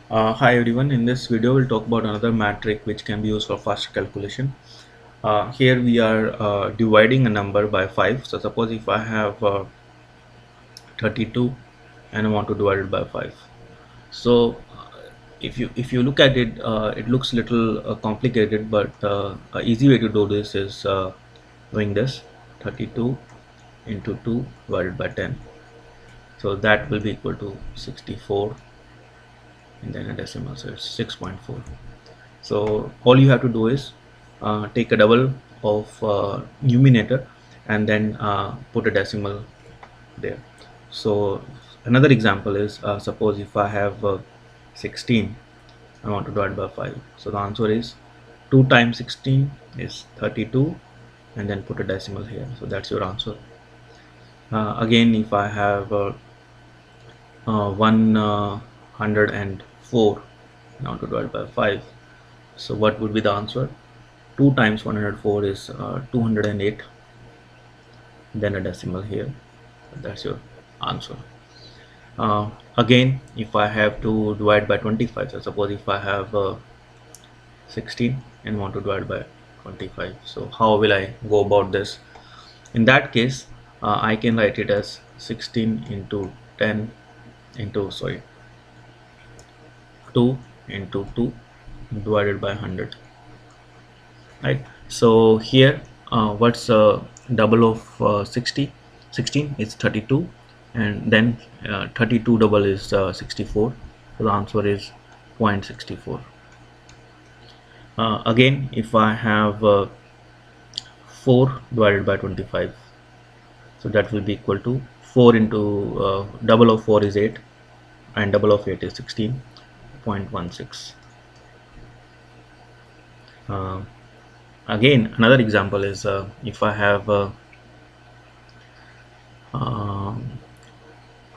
Hi everyone, in this video we'll talk about another metric which can be used for faster calculation. Here we are dividing a number by 5. So suppose if I have 32 and I want to divide it by 5. So if you look at it, it looks little complicated, but a easy way to do this is doing this: 32 into 2 divided by 10. So that will be equal to 64, and then a decimal, so it's 6.4. So all you have to do is take a double of numerator and then put a decimal there. So another example is suppose if I have 16, I want to divide by 5. So the answer is 2 times 16 is 32, and then put a decimal here. So that's your answer. Again, if I have 104, now to divide by 5. So what would be the answer? 2 times 104 is 208, then a decimal here. That's your answer. Again, if I have to divide by 25, so suppose if I have 16 and want to divide by 25, so how will I go about this? In that case, I can write it as 16 into 10 into 2 into 2 divided by 100, right? So here what's double of 16 is 32, and then 32 double is 64, so the answer is 0.64. Again, if I have 4 divided by 25, so that will be equal to 4 into double of 4 is 8, and double of 8 is 16.16. Again, another example is if I have um,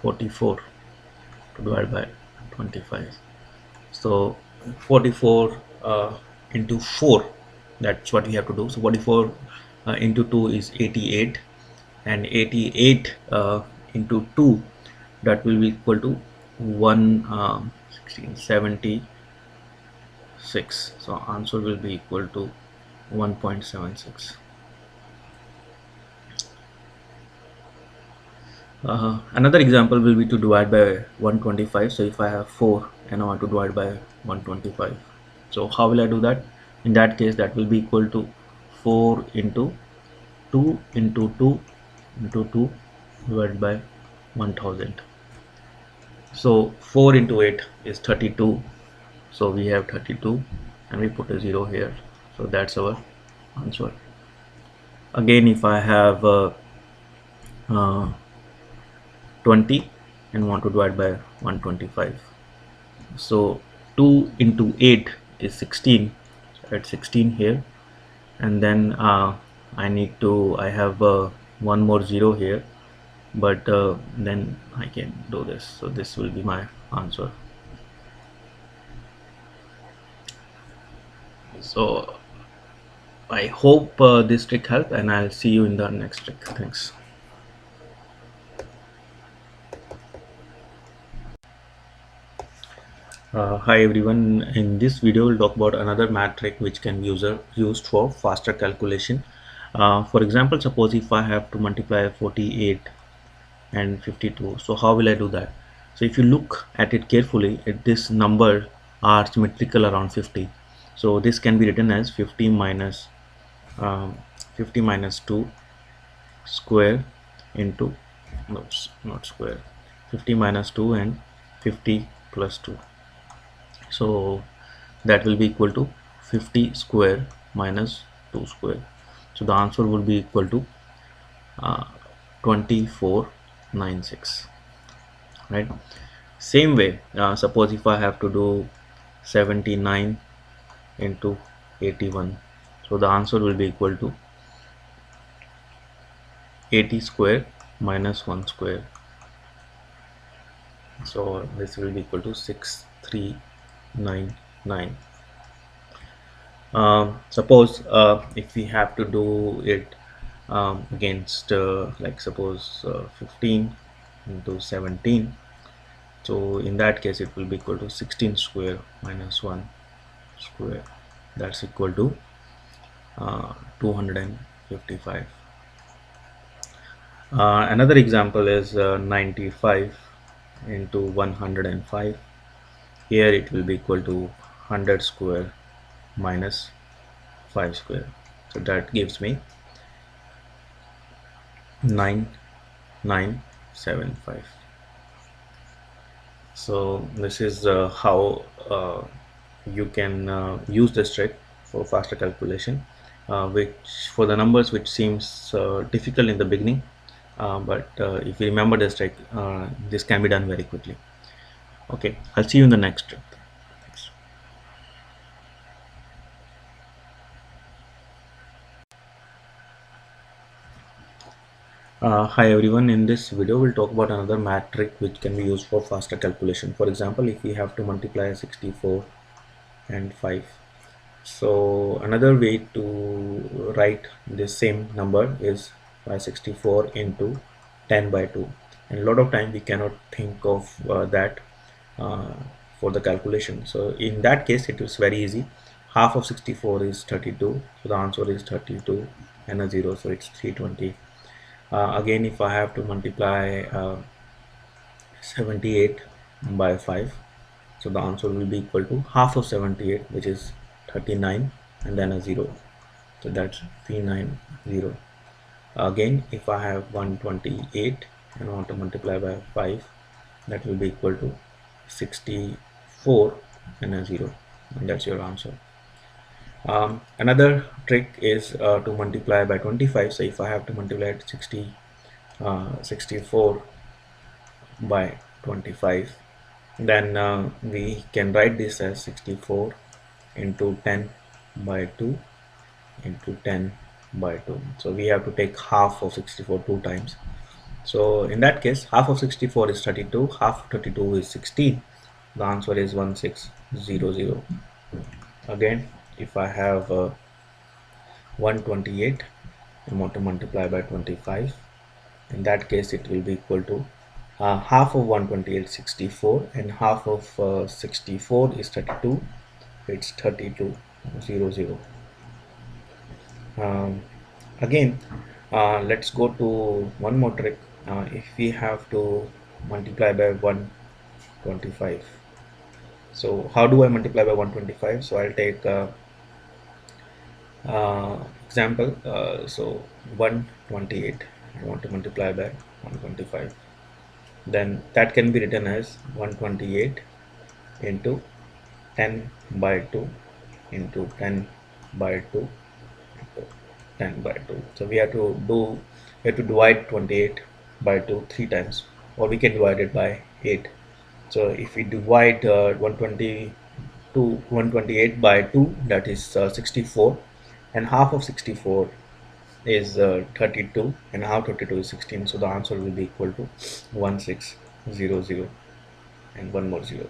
44 to divide by 25. So 44 into 4, that's what we have to do. So 44 into 2 is 88, and 88 into 2, that will be equal to 176. So answer will be equal to 1.76. Another example will be to divide by 125. So if I have 4 and I want to divide by 125, so how will I do that? In that case, that will be equal to 4 into 2 into 2 into 2 divided by 1000. So 4 into 8 is 32, so we have 32 and we put a 0 here, so that's our answer. Again, if I have uh, 20 and want to divide by 125, so 2 into 8 is 16, so add 16 here, and then I have one more 0 here, but then I can do this, so this will be my answer. So I hope this trick helped, and I'll see you in the next trick. Thanks. Hi everyone, in this video we'll talk about another math trick which can be used for faster calculation. For example, suppose if I have to multiply 48 and 52, so how will I do that? So if you look at it carefully, this number are symmetrical around 50, so this can be written as 50 minus um, 50 minus 2 square into, no, not square, 50 minus 2 and 50 plus 2, so that will be equal to 50 square minus 2 square, so the answer will be equal to 2496, right? Same way, suppose if I have to do 79 into 81, so the answer will be equal to 80 square minus 1 square, so this will be equal to 6399. Suppose if we have to do it against like suppose 15 into 17, So in that case it will be equal to 16 square minus 1 square, that's equal to 255. Another example is 95 into 105. Here it will be equal to 100 square minus 5 square. So that gives me 9975. So this is how you can use this trick for faster calculation, which for the numbers which seems difficult in the beginning, but if you remember this trick, this can be done very quickly. Okay, I'll see you in the next trick. Thanks. Hi everyone, in this video we'll talk about another math trick which can be used for faster calculation. For example, if we have to multiply 64 and 5. So another way to write this same number is by 64 into 10 by 2, and a lot of time we cannot think of that uh, for the calculation. So in that case it is very easy. Half of 64 is 32, so the answer is 32 and a 0, so it's 320. Again, if I have to multiply 78 by 5, so the answer will be equal to half of 78, which is 39, and then a 0, so that's 390. Again, if I have 128 and I want to multiply by 5, that will be equal to 64 and a 0, and that's your answer. Another trick is to multiply by 25. So if I have to multiply 64 by 25, then we can write this as 64 into 10 by 2 into 10 by 2. So we have to take half of 64 two times. So in that case, half of 64 is 32, half of 32 is 16. The answer is 1600. Again, if I have 128 and want to multiply by 25, in that case it will be equal to half of 128 is 64, and half of 64 is 32, it's 3200. Again, let's go to one more trick. If we have to multiply by 125, so how do I multiply by 125? So I'll take example. So 128 I want to multiply by 125, then that can be written as 128 into 10 by 2 into 10 by 2 into 10 by 2. So we have to divide 28 by 2 three times, or we can divide it by 8. So if we divide 128 by 2, that is 64, and half of 64 is 32, and half 32 is 16, so the answer will be equal to 1600 and one more 0.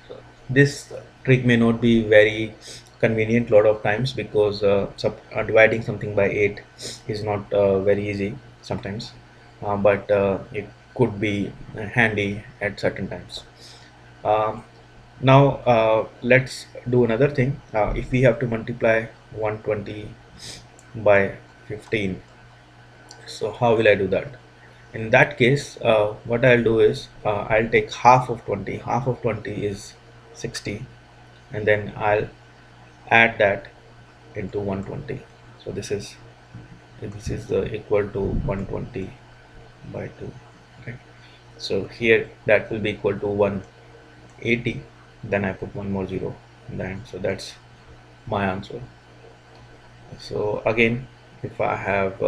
So this trick may not be very convenient lot of times, because dividing something by 8 is not very easy sometimes, but it could be handy at certain times. Um, Now let's do another thing. If we have to multiply 120 by 15, so how will I do that? In that case, what I'll do is I'll take half of 20. Half of 20 is 60, and then I'll add that into 120. So this is equal to 120 by 2. Right? So here that will be equal to 180. Then I put one more 0, then so that's my answer. So again, if I have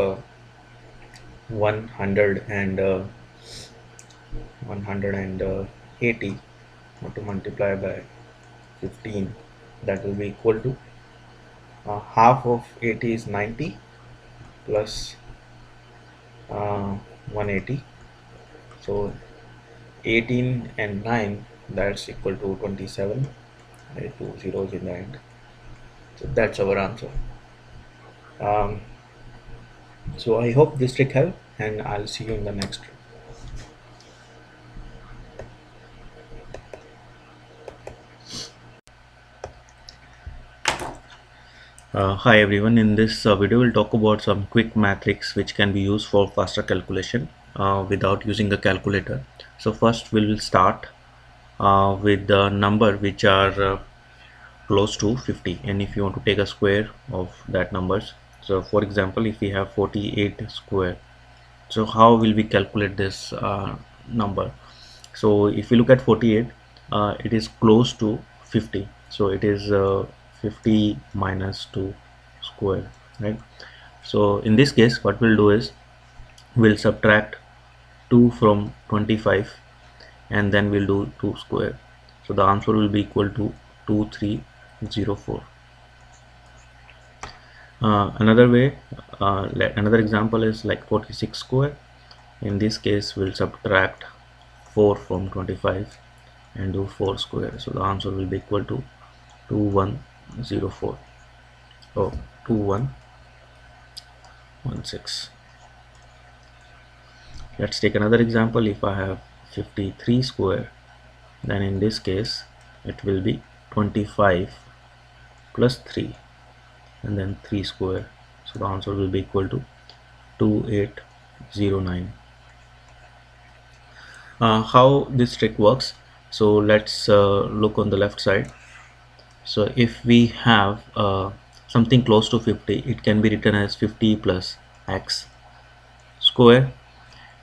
100 and 180 to multiply by 15, that will be equal to half of 80 is 90 plus 180, so 18 and 9, that's equal to 27. Two zeros in the end, so that's our answer. So I hope this trick helped, and I'll see you in the next trick. Hi everyone, in this video we'll talk about some quick matrix which can be used for faster calculation without using a calculator. So first we will start with the number which are close to 50, and if you want to take a square of that numbers. So for example, if we have 48 square, so how will we calculate this number? So if you look at 48, it is close to 50, so it is 50 minus 2 square, right? So in this case what we'll do is we'll subtract 2 from 25 and then we'll do 2 square, so the answer will be equal to 2304. Another way, another example is like 46 square. In this case we'll subtract 4 from 25 and do 4 square, so the answer will be equal to 2104 or 2116. Let's take another example. If I have 53 square, then in this case it will be 25 plus 3 and then 3 square, so the answer will be equal to 2809. How this trick works, so let's look on the left side. So if we have something close to 50, it can be written as 50 plus x square,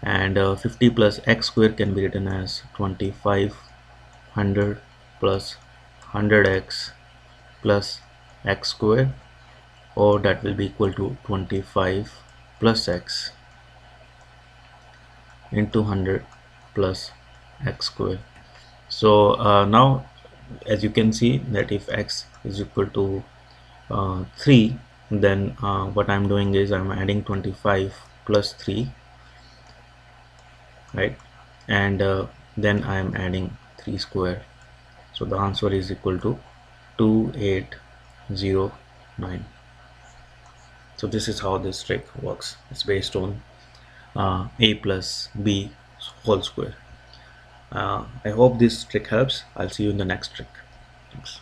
and 50 plus x square can be written as 2500 plus 100x plus x square, or that will be equal to 25 plus x into 100 plus x square. So now as you can see that if x is equal to 3, then what I'm doing is I'm adding 25 plus 3, right, and then I'm adding 3 square, so the answer is equal to 2809. So this is how this trick works. It's based on a plus b whole square. I hope this trick helps. I'll see you in the next trick. Thanks.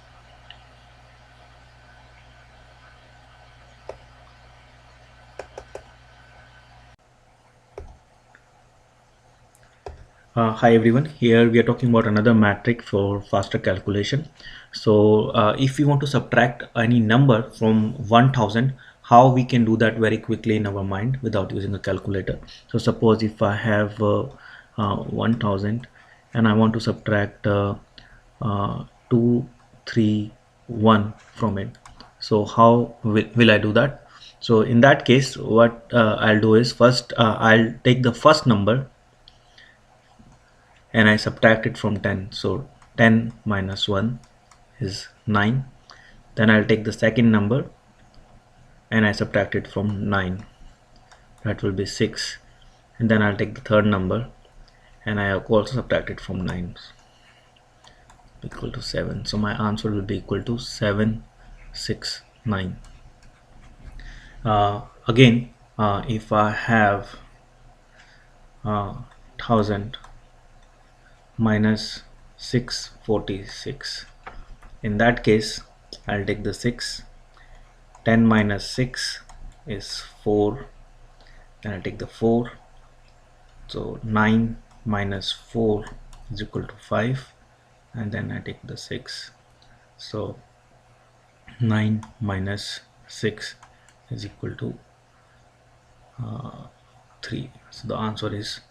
Hi everyone, here we are talking about another matrix for faster calculation. So if we want to subtract any number from 1000, how we can do that very quickly in our mind without using a calculator. So suppose if I have 1000 and I want to subtract 231 from it, so how will I do that? So in that case what I'll do is first I'll take the first number and I subtract it from 10. So 10 minus 1 is 9. Then I'll take the second number and I subtract it from 9. That will be 6. And then I'll take the third number and I also subtract it from 9, equal to 7. So my answer will be equal to 769. Again, if I have 1000 minus 646, in that case I'll take the 6. 10 minus 6 is 4, then I'll take the 4. So 9 minus 4 is equal to 5, and then I take the 6. So 9 minus 6 is equal to 3. So the answer is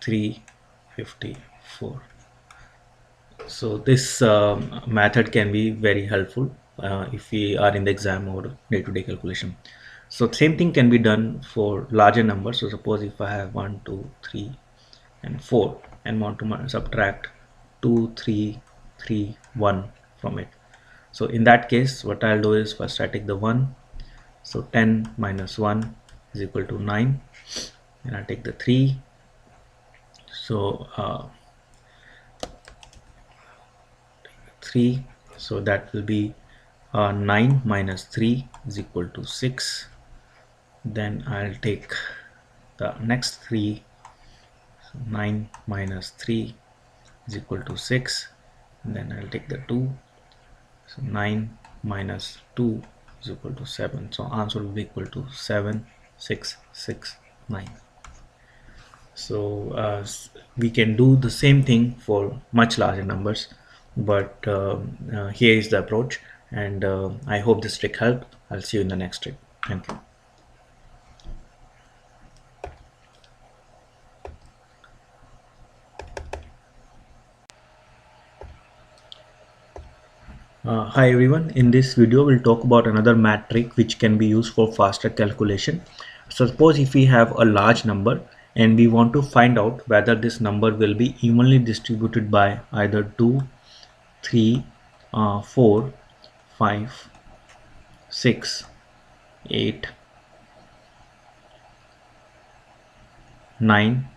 354. So this method can be very helpful if we are in the exam or day-to-day calculation. So same thing can be done for larger numbers. So suppose if I have 1 2 3 and 4 and want to subtract 2 3 3 1 from it, so in that case what I'll do is first I take the 1. So 10 minus 1 is equal to 9, and I take the 3. So 3, so that will be 9 minus 3 is equal to 6. Then I'll take the next 3. So 9 minus 3 is equal to 6, and then I'll take the 2. So 9 minus 2 is equal to 7. So answer will be equal to 7669. So we can do the same thing for much larger numbers, but here is the approach, and I hope this trick helped. I'll see you in the next trick. Thank you. Hi everyone, in this video we'll talk about another math trick which can be used for faster calculation. Suppose if we have a large number and we want to find out whether this number will be evenly distributed by either 2, 3, 4, 5, 6, 8, 9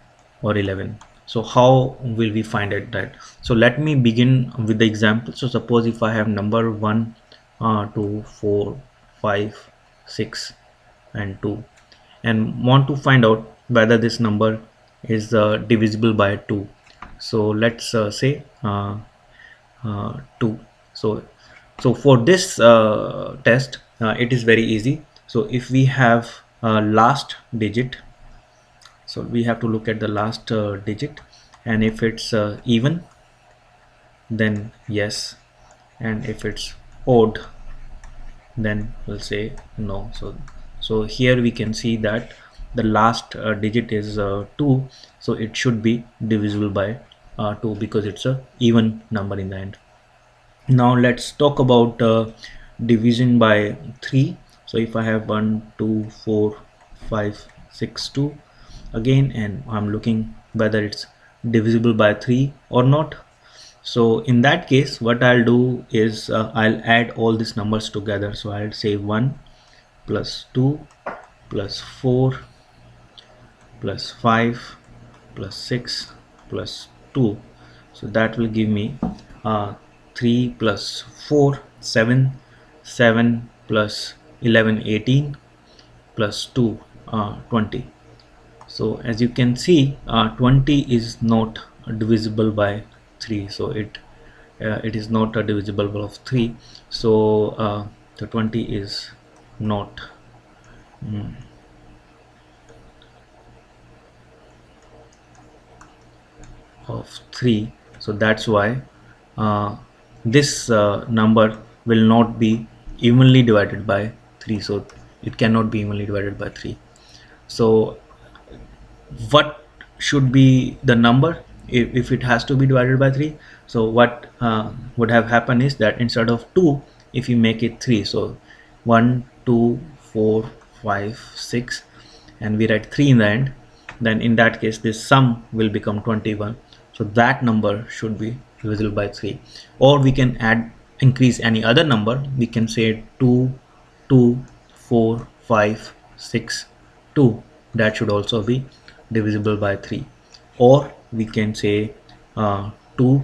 or 11. So how will we find it that? So let me begin with the example. So suppose if I have number 1, 2, 4, 5, 6 and 2 and want to find out whether this number is divisible by 2. So let's say 2. So for this test it is very easy. So if we have last digit, so we have to look at the last digit, and if it's even, then yes, and if it's odd, then we'll say no. So here we can see that the last digit is 2, so it should be divisible by 2 because it's a even number in the end. Now let's talk about division by 3. So if I have 1, 2, 4, 5, 6, 2 again, and I'm looking whether it's divisible by 3 or not. So in that case what I'll do is I'll add all these numbers together. So I'll say 1 plus 2 plus 4 plus 5 plus 6 plus 2. So that will give me 3 plus 4, 7, 7 plus 11, 18 plus 2, 20. So as you can see, 20 is not divisible by 3. So it is not divisible of 3. So the 20 is not of 3. So that's why this number will not be evenly divided by 3. So it cannot be evenly divided by 3. So what should be the number if it has to be divided by 3? So what would have happened is that instead of 2, if you make it 3, so 1, 2, 4, 5, 6, and we write 3 in the end, then in that case this sum will become 21. So that number should be divisible by 3. Or we can increase any other number. We can say 2, 2, 4, 5, 6, 2. That should also be divisible by 3. Or we can say 2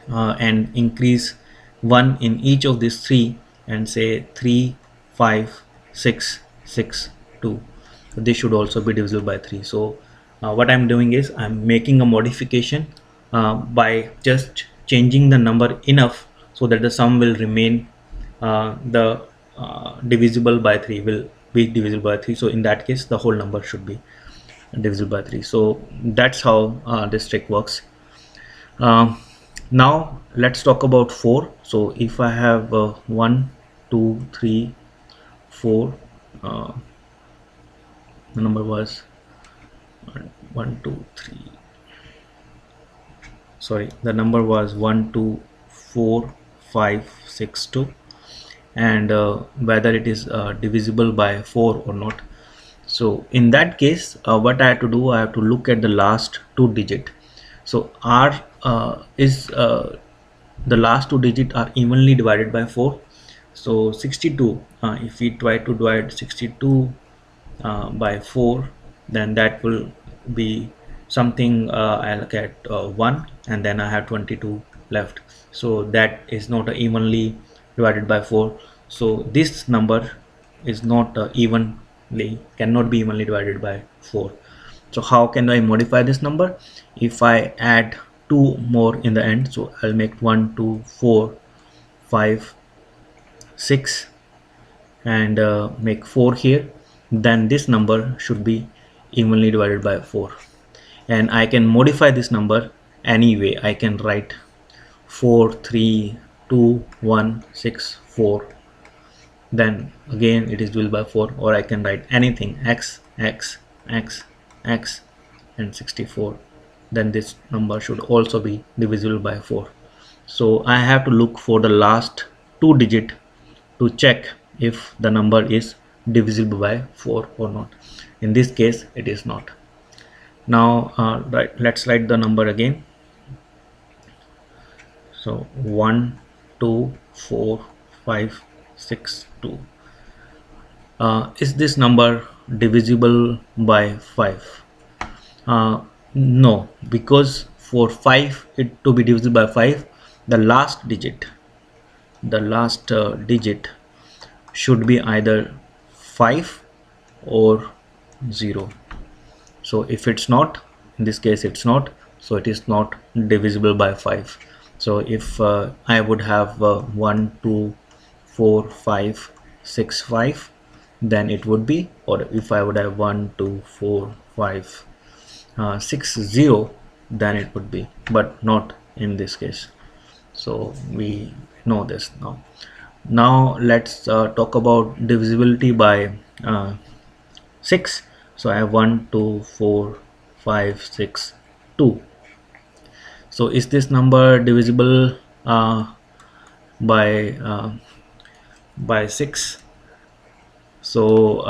and increase 1 in each of these 3 and say 3, 5, 6, 6, 2. So this should also be divisible by 3. So what I'm doing is I'm making a modification by just changing the number enough so that the sum will remain the divisible by 3 will be divisible by 3. So in that case the whole number should be divisible by 3. So that's how this trick works. Now let's talk about 4. So if I have 1, 2, 3, 4, the number was 1, 2, 3. Sorry, the number was 1, 2, 4, 5, 6, 2, and whether it is divisible by 4 or not. So in that case what I have to do, I have to look at the last 2 digit. So R is the last 2 digit are evenly divided by 4. So 62, if we try to divide 62 by 4, then that will be something I'll get 1, and then I have 22 left. So that is not evenly divided by 4. So this number is not cannot be evenly divided by 4. So how can I modify this number? If I add 2 more in the end, so I'll make 1, 2, 4, 5, 6, and make 4 here, then this number should be evenly divided by 4. And I can modify this number anyway. I can write 4 3 2 1 6 4, then again it is divisible by 4, or I can write anything x x x x and 64, then this number should also be divisible by 4. So I have to look for the last 2 digit to check if the number is divisible by 4 or not. In this case it is not. Now let's write the number again. So 1 2 4 5 6 2. Is this number divisible by 5? No, because for 5 it to be divisible by 5, the last digit should be either 5 or 0. So if it's not, in this case it's not, so it is not divisible by 5. So if I would have 1 2 4 5 6 5, then it would be, or if I would have 1 2 4 5 6 0, then it would be, but not in this case. So we know this now. Now let's talk about divisibility by 6. So I have 1 2 4 5 6 2. So is this number divisible by 6? So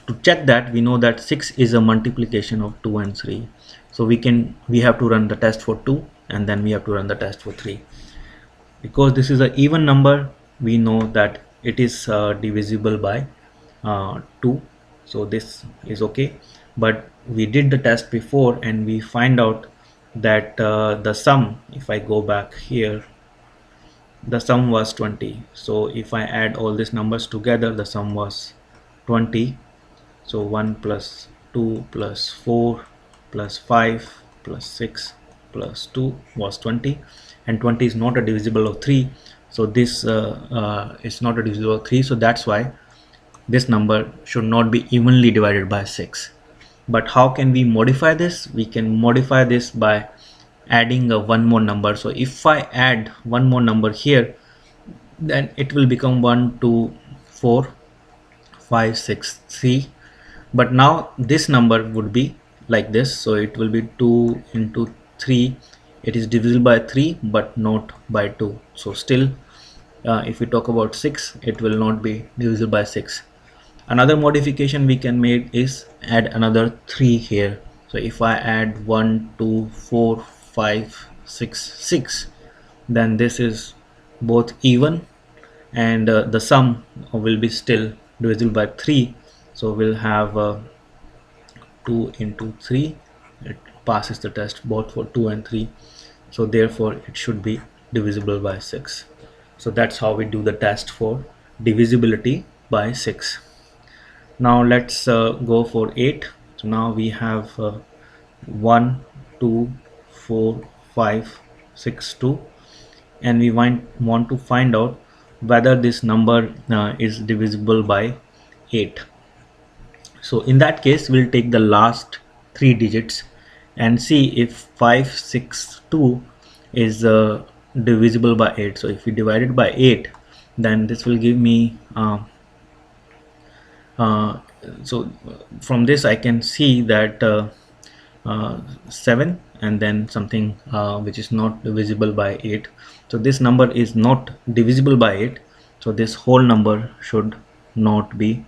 to check that, we know that 6 is a multiplication of 2 and 3. So we have to run the test for 2, and then we have to run the test for 3. Because this is an even number, we know that it is divisible by 2. So this is okay. But we did the test before and we find out that the sum, if I go back here, the sum was 20. So if I add all these numbers together, the sum was 20. So 1 plus 2 plus 4 plus 5 plus 6 plus 2 was 20, and 20 is not a divisible of 3. So this is not a divisible of 3, so that's why this number should not be evenly divided by 6. But how can we modify this? We can modify this by adding one more number. So if I add one more number here, then it will become 1 2 4 5 6 3. But now this number would be like this, so it will be 2 into 3. It is divisible by 3 but not by 2. So still if we talk about 6, it will not be divisible by 6. Another modification we can make is add another 3 here. So if I add 1 2 4 5 6 6, then this is both even, and the sum will be still divisible by 3. So we'll have 2 into 3. It passes the test both for 2 and 3. So therefore it should be divisible by 6. So that's how we do the test for divisibility by 6. Now let's go for 8. So now we have 1 2 4 5 6 2, and we want to find out whether this number is divisible by 8. So in that case, we'll take the last 3 digits and see if 562 is divisible by 8. So if we divide it by 8, then this will give me so from this I can see that 7 and then something which is not divisible by 8. So this number is not divisible by 8. So this whole number should not be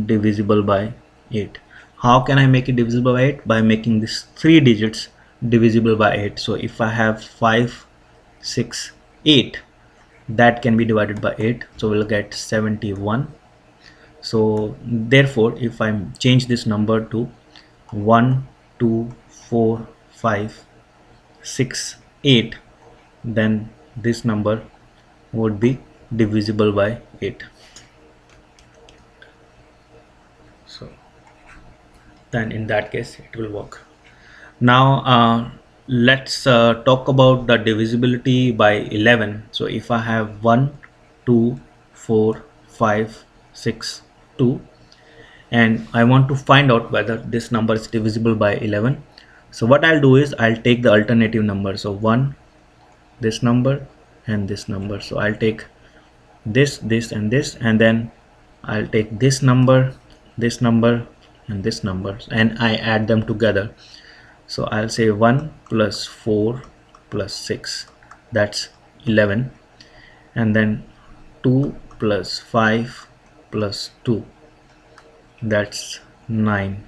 divisible by 8. How can I make it divisible by 8? By making these 3 digits divisible by 8. So if I have 5 6 8, that can be divided by 8, so we'll get 71. So therefore if I change this number to 1 2 4 5 6 8, then this number would be divisible by 8. So then in that case it will work. Now let's talk about the divisibility by 11. So if I have 1 2 4 5 6 2, and I want to find out whether this number is divisible by 11. So what I'll do is I'll take the alternative number, so 1, this number, and this number. So I'll take this and this, and then I'll take this number, and this number, and I add them together. So I'll say 1 plus 4 plus 6, that's 11, and then 2 plus 5 plus 2, that's 9.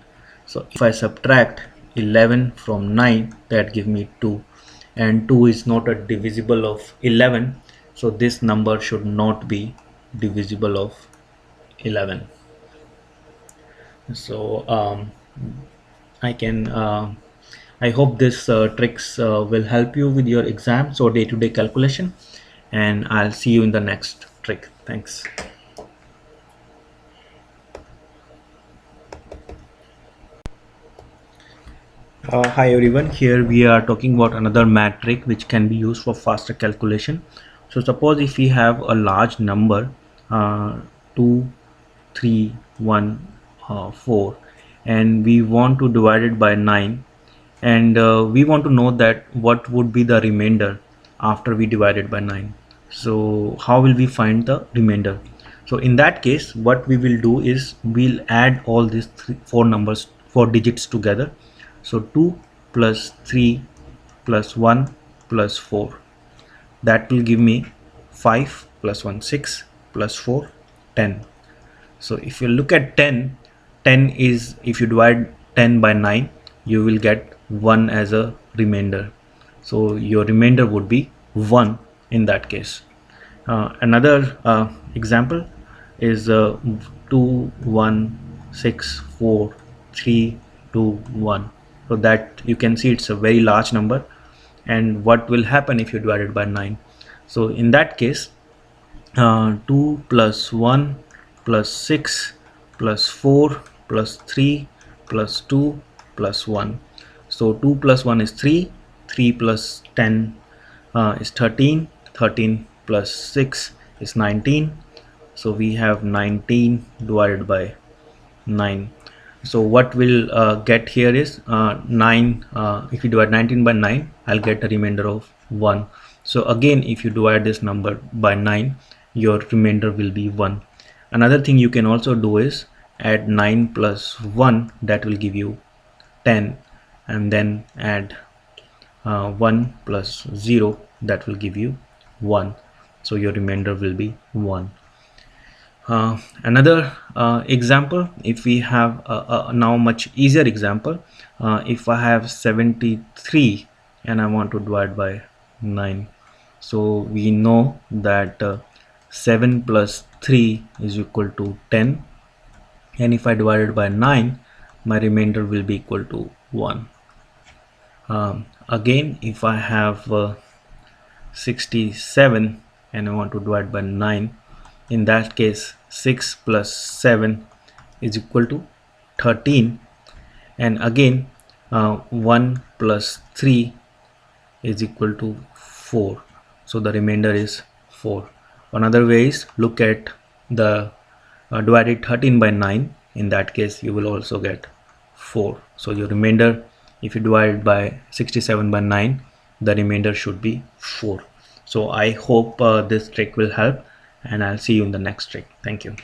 So if I subtract 11 from 9, that give me 2, and 2 is not a divisible of 11, so this number should not be divisible of 11. So I hope this tricks will help you with your exams or day-to-day calculation, and I'll see you in the next trick. Thanks. Hi everyone, here we are talking about another math trick which can be used for faster calculation. So suppose if we have a large number 2 3 1 4, and we want to divide it by 9, and we want to know that what would be the remainder after we divide it by 9. So how will we find the remainder? So in that case, what we will do is we'll add all these four digits together. So 2 plus 3 plus 1 plus 4, that will give me 5 plus 1 6 plus 4 10. So if you look at 10, 10 is, if you divide 10 by 9, you will get 1 as a remainder. So your remainder would be 1 in that case. Another example is 2 1 6 4 3 2 1. So that you can see it's a very large number, and what will happen if you divide it by 9? So in that case, 2 plus 1 plus 6 plus 4 plus 3 plus 2 plus 1. So 2 plus 1 is 3, 3 plus 10 is 13, 13 plus 6 is 19. So we have 19 divided by 9. So what we'll get here is 9. If you divide 19 by 9, I'll get a remainder of 1. So again, if you divide this number by 9, your remainder will be 1. Another thing you can also do is add 9 plus 1, that will give you 10, and then add 1 plus 0, that will give you 1. So your remainder will be 1. Another example, if we have a now much easier example, if I have 73 and I want to divide by 9. So we know that 7 plus 3 is equal to 10, and if I divide it by 9, my remainder will be equal to 1. Again, if I have 67 and I want to divide by 9, in that case 6 plus 7 is equal to 13, and again 1 plus 3 is equal to 4, so the remainder is 4. Another way is look at the divided 13 by 9, in that case you will also get 4. So your remainder, if you divide by 67 by 9, the remainder should be 4. So I hope this trick will help, and I'll see you in the next trick. Thank you.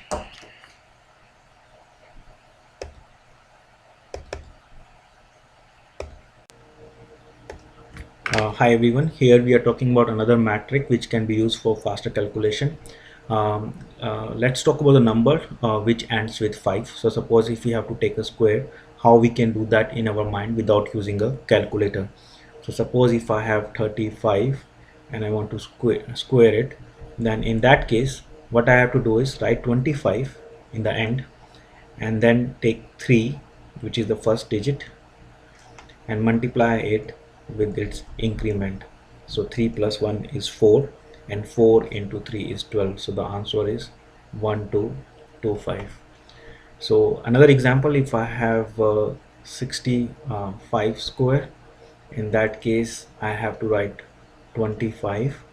Hi everyone, here we are talking about another math trick which can be used for faster calculation. Let's talk about the number which ends with 5. So suppose if we have to take a square, how we can do that in our mind without using a calculator. So suppose if I have 35 and I want to square it, then in that case what I have to do is write 25 in the end, and then take 3, which is the first digit, and multiply it with its increment. So 3 plus 1 is 4, and 4 into 3 is 12. So the answer is 1225. So another example, if I have 65 square, in that case I have to write 25,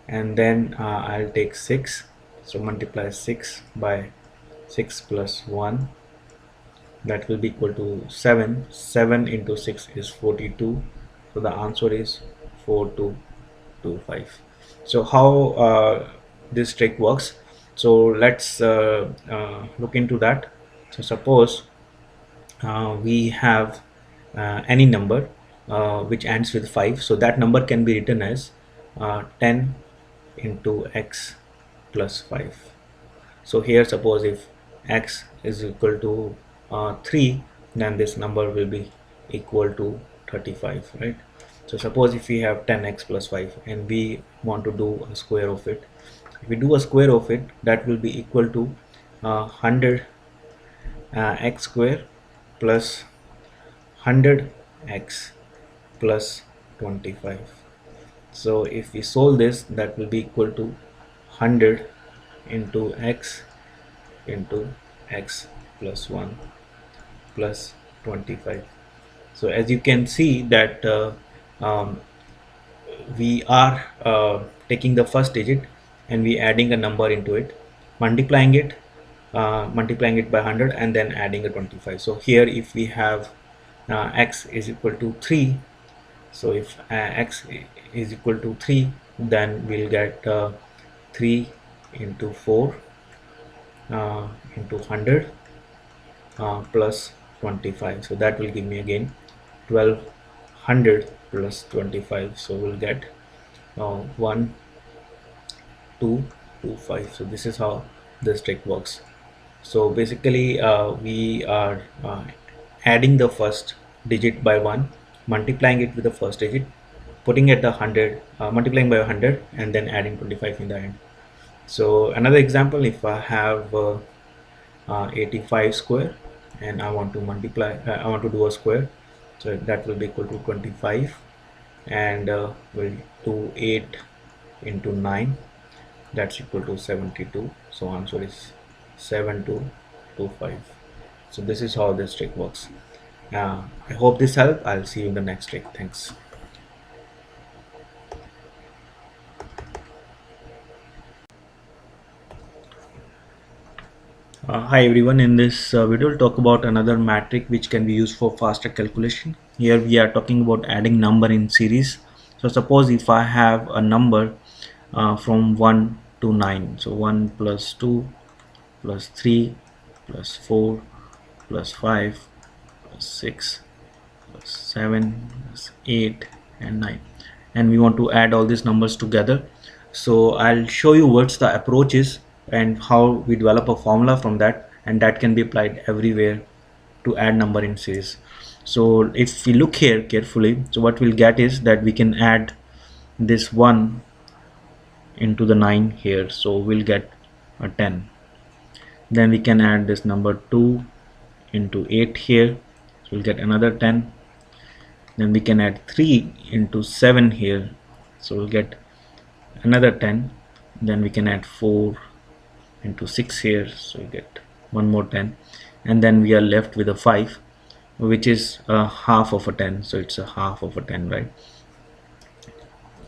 and then I'll take 6, so multiply 6 by 6 plus 1, that will be equal to 7. 7 into 6 is 42. So the answer is 4225. So how this trick works, so let's look into that. So suppose we have any number which ends with 5, so that number can be written as 10 into x plus 5. So here suppose if x is equal to 3, then this number will be equal to 35, right? So suppose if we have 10x plus 5 and we want to do a square of it, if we do a square of it, that will be equal to 100 x square plus 100x plus 25. So if we solve this, that will be equal to 100 into x plus 1 plus 25. So as you can see that um, we are taking the first digit and we adding a number into it, multiplying it by 100 and then adding a 25. So here if we have x is equal to 3, so if x is equal to 3, then we'll get 3 into 4 into 100 plus 25. So that will give me again 1200 plus 25. So we'll get 1225. So this is how this trick works. So basically we are adding the first digit by 1, multiplying it with the first digit, putting it 100, multiplying by 100 and then adding 25 in the end. So another example, if I have 85 square and I want to multiply, I want to do a square, so that will be equal to 25, and we'll do 8 into 9, that's equal to 72. So answer is 7225. So this is how this trick works. I hope this helped. I'll see you in the next trick. Thanks. Hi everyone, in this video we'll talk about another metric which can be used for faster calculation. Here we are talking about adding number in series. So suppose if I have a number from 1 to 9, so 1 plus 2 plus 3 plus 4 plus 5 plus 6 plus 7 plus 8 and 9, and we want to add all these numbers together. So I'll show you what's the approach is and how we develop a formula from that, and that can be applied everywhere to add number in series. So if we look here carefully, so what we'll get is that we can add this 1 into the 9 here, so we'll get a 10. Then we can add this number 2 into 8 here, so we'll get another 10. Then we can add 3 into 7 here, so we'll get another 10. Then we can add 4 into 6 here, so we get one more 10, and then we are left with a 5, which is a half of a 10, so it's a half of a 10, right?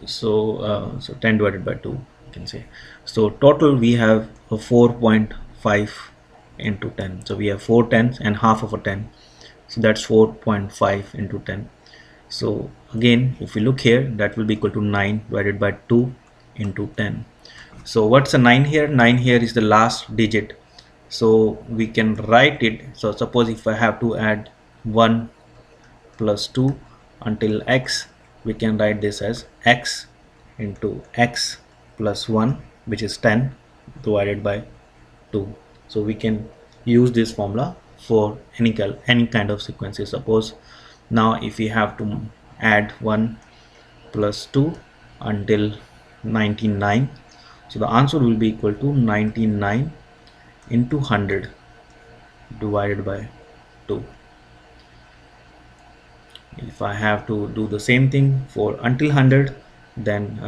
So so 10 divided by 2 you can say. So total we have a 4.5 into 10, so we have 4 tens and half of a 10, so that's 4.5 into 10. So again if we look here, that will be equal to 9 divided by 2 into 10. So what's a 9 here? 9 here is the last digit, so we can write it. So suppose if I have to add 1 plus 2 until x, we can write this as x into x plus 1, which is 10 divided by 2. So we can use this formula for any kind of sequences. Suppose now if we have to add 1 plus 2 until 99, so the answer will be equal to 99 into 100 divided by 2. If I have to do the same thing for until 100, then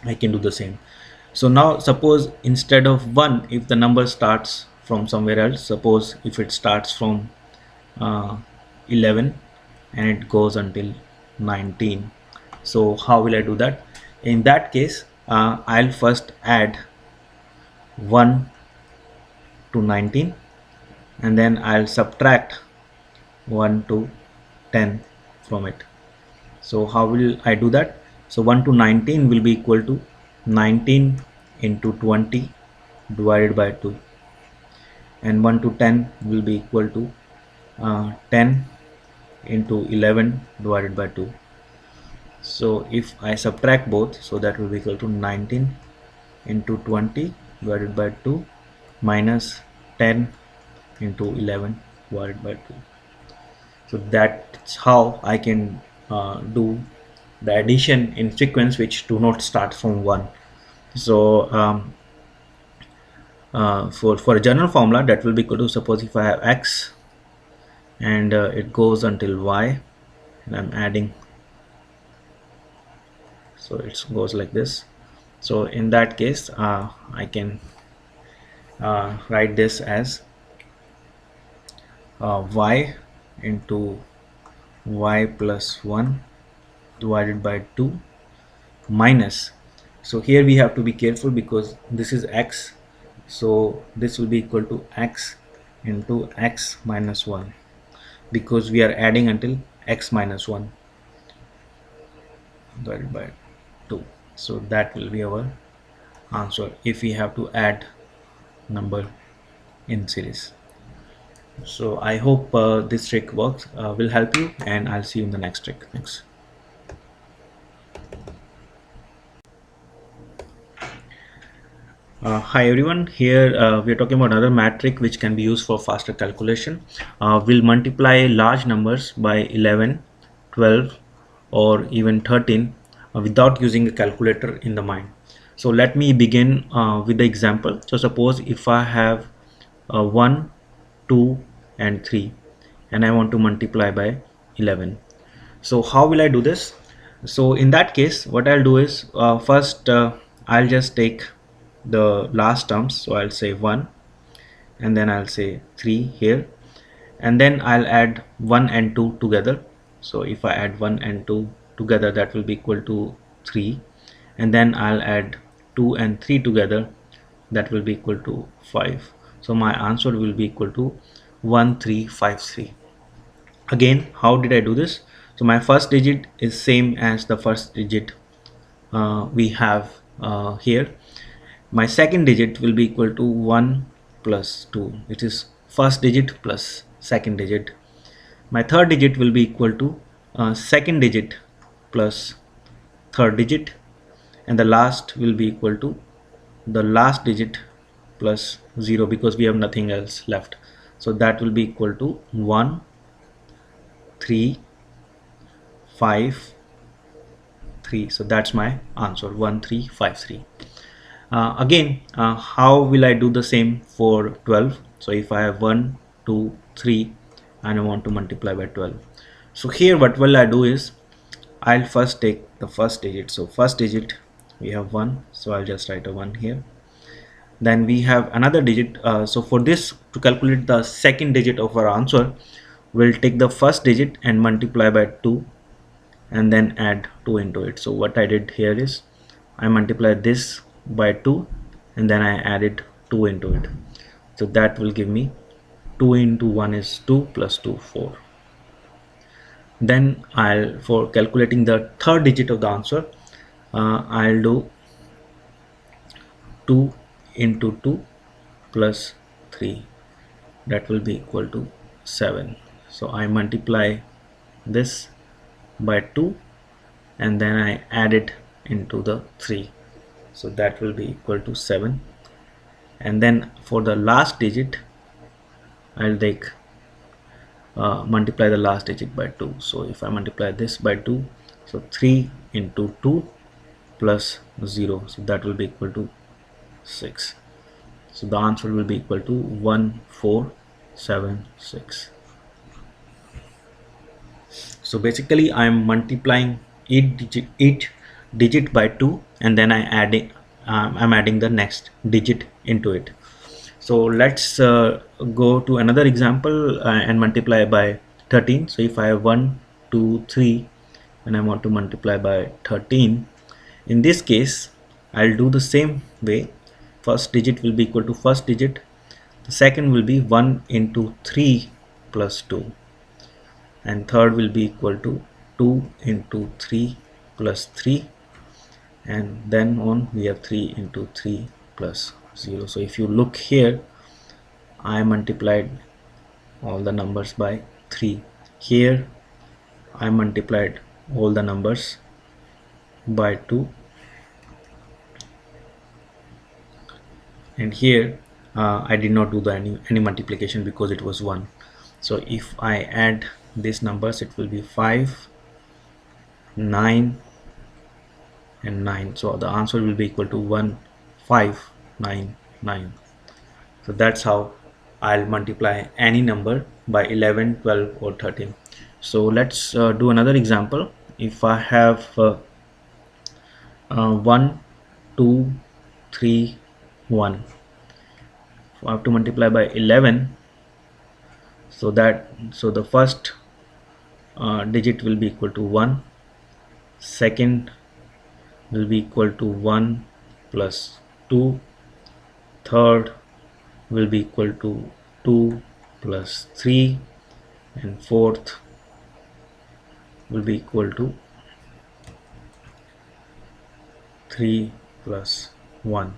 I can do the same. So now suppose instead of 1, if the number starts from somewhere else, suppose if it starts from 11 and it goes until 19, so how will I do that? In that case I'll first add 1 to 19, and then I'll subtract 1 to 10 from it. So how will I do that? So 1 to 19 will be equal to 19 into 20 divided by 2, and 1 to 10 will be equal to 10 into 11 divided by 2. So if I subtract both, so that will be equal to 19 into 20 divided by 2 minus 10 into 11 divided by 2. So that's how I can do the addition in sequence which do not start from 1. So for a general formula, that will be equal to, suppose if I have x and it goes until y, and I'm adding, so it goes like this. So in that case I can write this as y into y plus 1 divided by 2 minus, so here we have to be careful because this is x, so this will be equal to x into x minus 1, because we are adding until x minus 1 divided by 2. So that will be our answer if we have to add number in series. So I hope this trick works, will help you, and I'll see you in the next trick. Thanks. Hi everyone, here we are talking about another metric which can be used for faster calculation. We'll multiply large numbers by 11, 12 or even 13 without using a calculator in the mind. So let me begin with the example. So suppose if I have 1, 2 and 3 and I want to multiply by 11. So how will I do this? So in that case what I'll do is first I'll just take the last terms, so I'll say 1 and then I'll say 3 here, and then I'll add 1 and 2 together. So if I add 1 and 2 together, that will be equal to 3, and then I'll add 2 and 3 together, that will be equal to 5. So my answer will be equal to 1353. Again, how did I do this? So my first digit is same as the first digit we have here. My second digit will be equal to 1 plus 2, which is first digit plus second digit. My third digit will be equal to second digit plus third digit, and the last will be equal to the last digit plus 0, because we have nothing else left. So that will be equal to 1, 3, 5, 3. So that's my answer, 1353. Again, how will I do the same for 12? So if I have 1, 2, 3 and I want to multiply by 12. So here what will I do is I'll first take the first digit. So first digit we have 1, so I'll just write a 1 here. Then we have another digit. So for this, to calculate the second digit of our answer, we'll take the first digit and multiply by 2 and then add 2 into it. So what I did here is I multiplied this by 2 and then I added 2 into it. So that will give me 2 into 1 is 2 plus 2, 4. Then for calculating the third digit of the answer, I'll do 2 into 2 plus 3, that will be equal to 7. So I multiply this by 2 and then I add it into the 3, so that will be equal to 7. And then for the last digit I'll take multiply the last digit by 2. So if I multiply this by 2, so 3 into 2 plus 0, so that will be equal to 6. So the answer will be equal to 1476. So basically I'm multiplying each digit by 2 and then I'm adding the next digit into it. So let's go to another example and multiply by 13. So if I have 1, 2, 3 and I want to multiply by 13, in this case I'll do the same way. First digit will be equal to first digit, The second will be 1 into 3 plus 2, and third will be equal to 2 into 3 plus 3, and then on we have 3 into 3 plus 0. So if you look here, I multiplied all the numbers by 3. Here I multiplied all the numbers by 2, and here I did not do the any multiplication because it was 1. So if I add these numbers, it will be 5, 9 and 9. So the answer will be equal to 1, 5, 9, 9. So that's how I'll multiply any number by 11, 12 or 13. So let's do another example. If I have 1, 2, 3, 1, so I have to multiply by 11. So the first digit will be equal to 1, second will be equal to 1 plus 2, third will be equal to 2 plus 3, and fourth will be equal to 3 plus 1,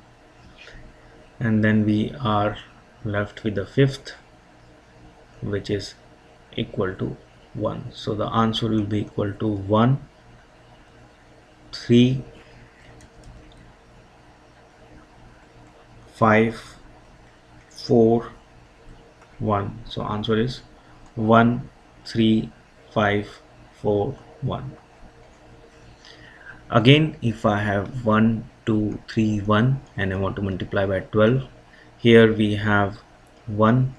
and then we are left with the fifth, which is equal to 1. So the answer will be equal to 1, 3, 5, 4, 1. So answer is 1, 3, 5, 4, 1. Again, if I have 1, 2, 3, 1 and I want to multiply by 12, here we have 1,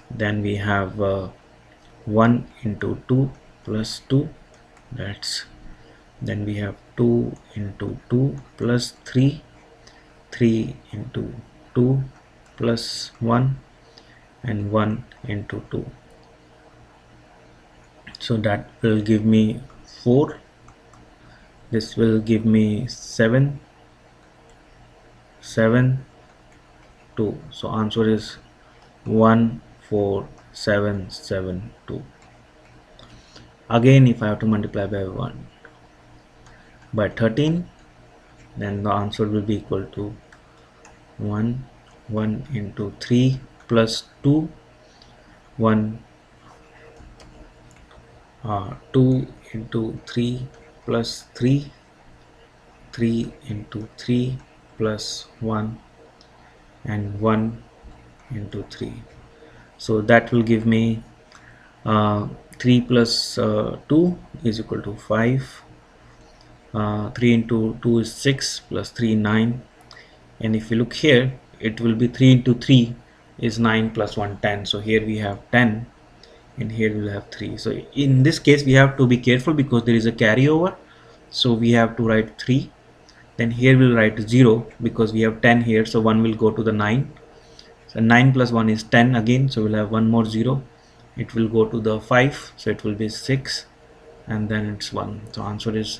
then we have 1 into 2 plus 2, then we have 2 into 2 plus 3, 3 into 2 plus 1, and 1 into 2. So that will give me 4. This will give me 7, 7, 2. So answer is 1, 4, 7, 7, 2. Again, if I have to multiply by 13, then the answer will be equal to 1, 1 into 3 plus 2, 1, 2 into 3 plus 3, 3 into 3 plus 1, and 1 into 3. So that will give me 3 plus 2 is equal to 5. 3 into 2 is 6 plus 3 9, and if you look here, it will be 3 into 3 is 9 plus 1 10. So here we have 10 and here we'll have 3. So in this case we have to be careful because there is a carryover, so we have to write 3, then here we'll write 0 because we have 10 here, so 1 will go to the 9. So 9 plus 1 is 10 again, so we'll have one more 0, it will go to the 5, so it will be 6, and then it's 1. So answer is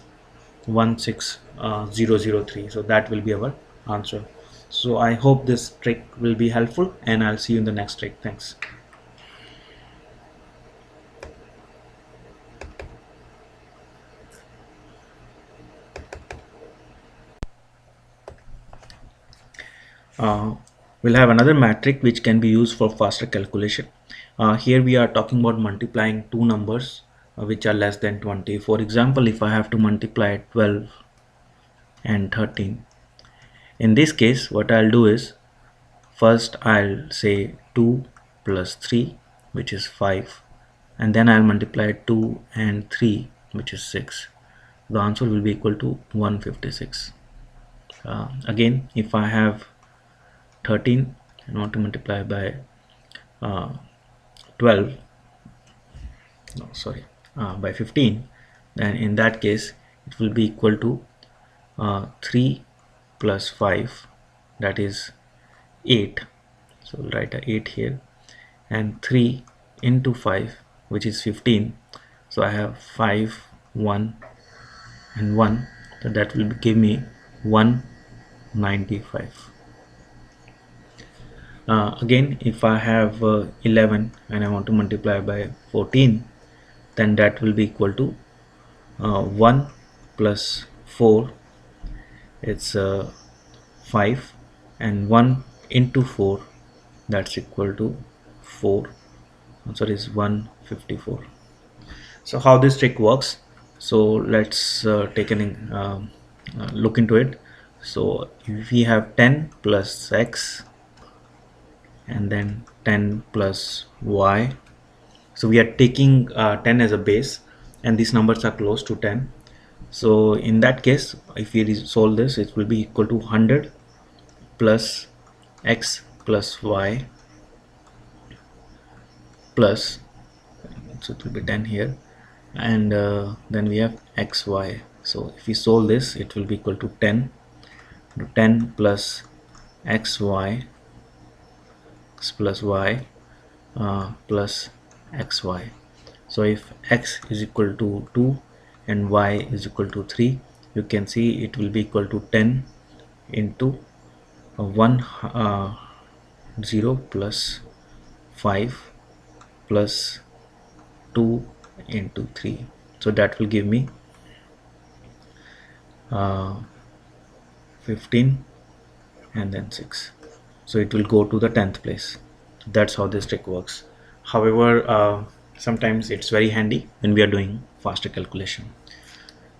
16003. So that will be our answer. So I hope this trick will be helpful, and I'll see you in the next trick. Thanks. We'll have another metric which can be used for faster calculation. Here we are talking about multiplying two numbers which are less than 20. For example, if I have to multiply 12 and 13, in this case what I'll do is, first I'll say 2 plus 3, which is 5, and then I'll multiply 2 and 3, which is 6. The answer will be equal to 156. Again, if I have 13 and want to multiply by 12, no sorry, by 15, then in that case it will be equal to 3 plus 5, that is 8. So we'll write a 8 here, and 3 into 5, which is 15. So I have 5, 1 and 1, so that will give me 195. Again, if I have 11 and I want to multiply by 14, then that will be equal to 1 plus 4, it's 5, and 1 into 4, that's equal to 4. Answer is 154. So how this trick works, so let's take an look into it. So if we have 10 plus x and then 10 plus y, so we are taking 10 as a base and these numbers are close to 10. So in that case, if we solve this, it will be equal to 100 plus x plus y plus, so it will be 10 here, and then we have xy. So if we solve this, it will be equal to 10 plus xy plus y plus xy. So if x is equal to 2 and y is equal to 3, you can see it will be equal to 10 into 0 plus 5 plus 2 into 3. So that will give me 15 and then 6. So it will go to the 10th place. That's how this trick works. However, sometimes it's very handy when we are doing faster calculation.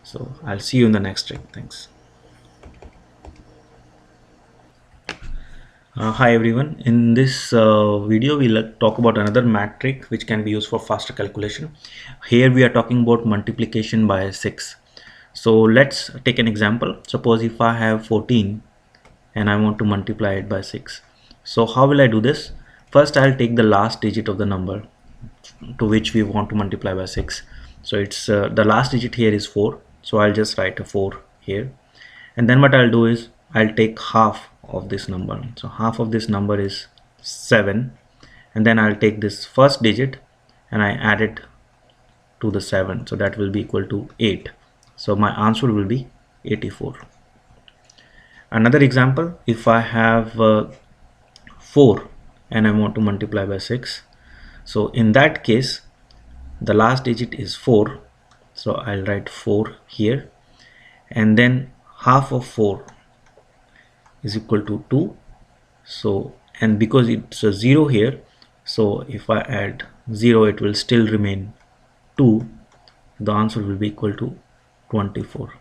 So I'll see you in the next trick. Thanks. Hi everyone. In this video we'll talk about another math trick which can be used for faster calculation. Here we are talking about multiplication by 6. So let's take an example. Suppose if I have 14 and I want to multiply it by 6. So how will I do this? First I'll take the last digit of the number to which we want to multiply by 6. So it's the last digit here is 4, so I'll just write a 4 here, and then what I'll do is I'll take half of this number. So half of this number is 7, and then I'll take this first digit and I add it to the 7, so that will be equal to 8. So my answer will be 84. Another example, if I have 4 and I want to multiply by 6, so in that case the last digit is 4, so I'll write 4 here, and then half of 4 is equal to 2. So, and because it's a 0 here, so if I add 0 it will still remain 2. The answer will be equal to 24.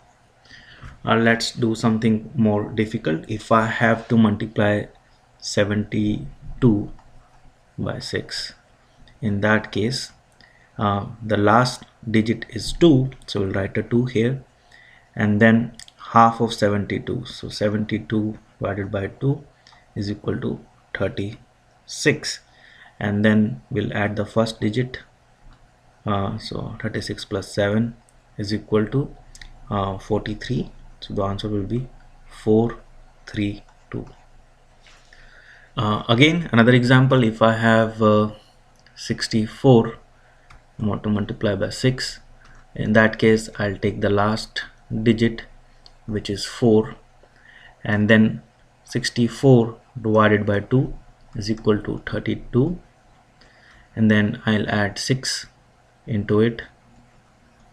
Let's do something more difficult. If I have to multiply 72 by 6, in that case the last digit is 2, so we'll write a 2 here, and then half of 72, so 72 divided by 2 is equal to 36, and then we'll add the first digit, so 36 plus 7 is equal to 43, so the answer will be 432. Again, another example, if I have 64, I want to multiply by 6. In that case, I'll take the last digit, which is 4, and then 64 divided by 2 is equal to 32, and then I'll add 6 into it.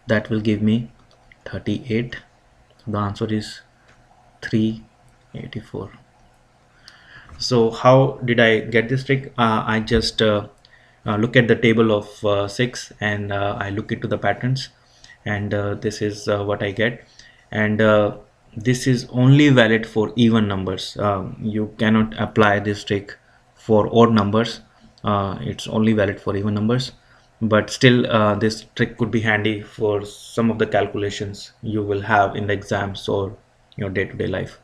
That will give me 38. The answer is 384. So how did I get this trick? I just look at the table of 6 and I look into the patterns, and this is what I get, and this is only valid for even numbers. You cannot apply this trick for odd numbers. It's only valid for even numbers, but still this trick could be handy for some of the calculations you will have in the exams or your day-to-day life.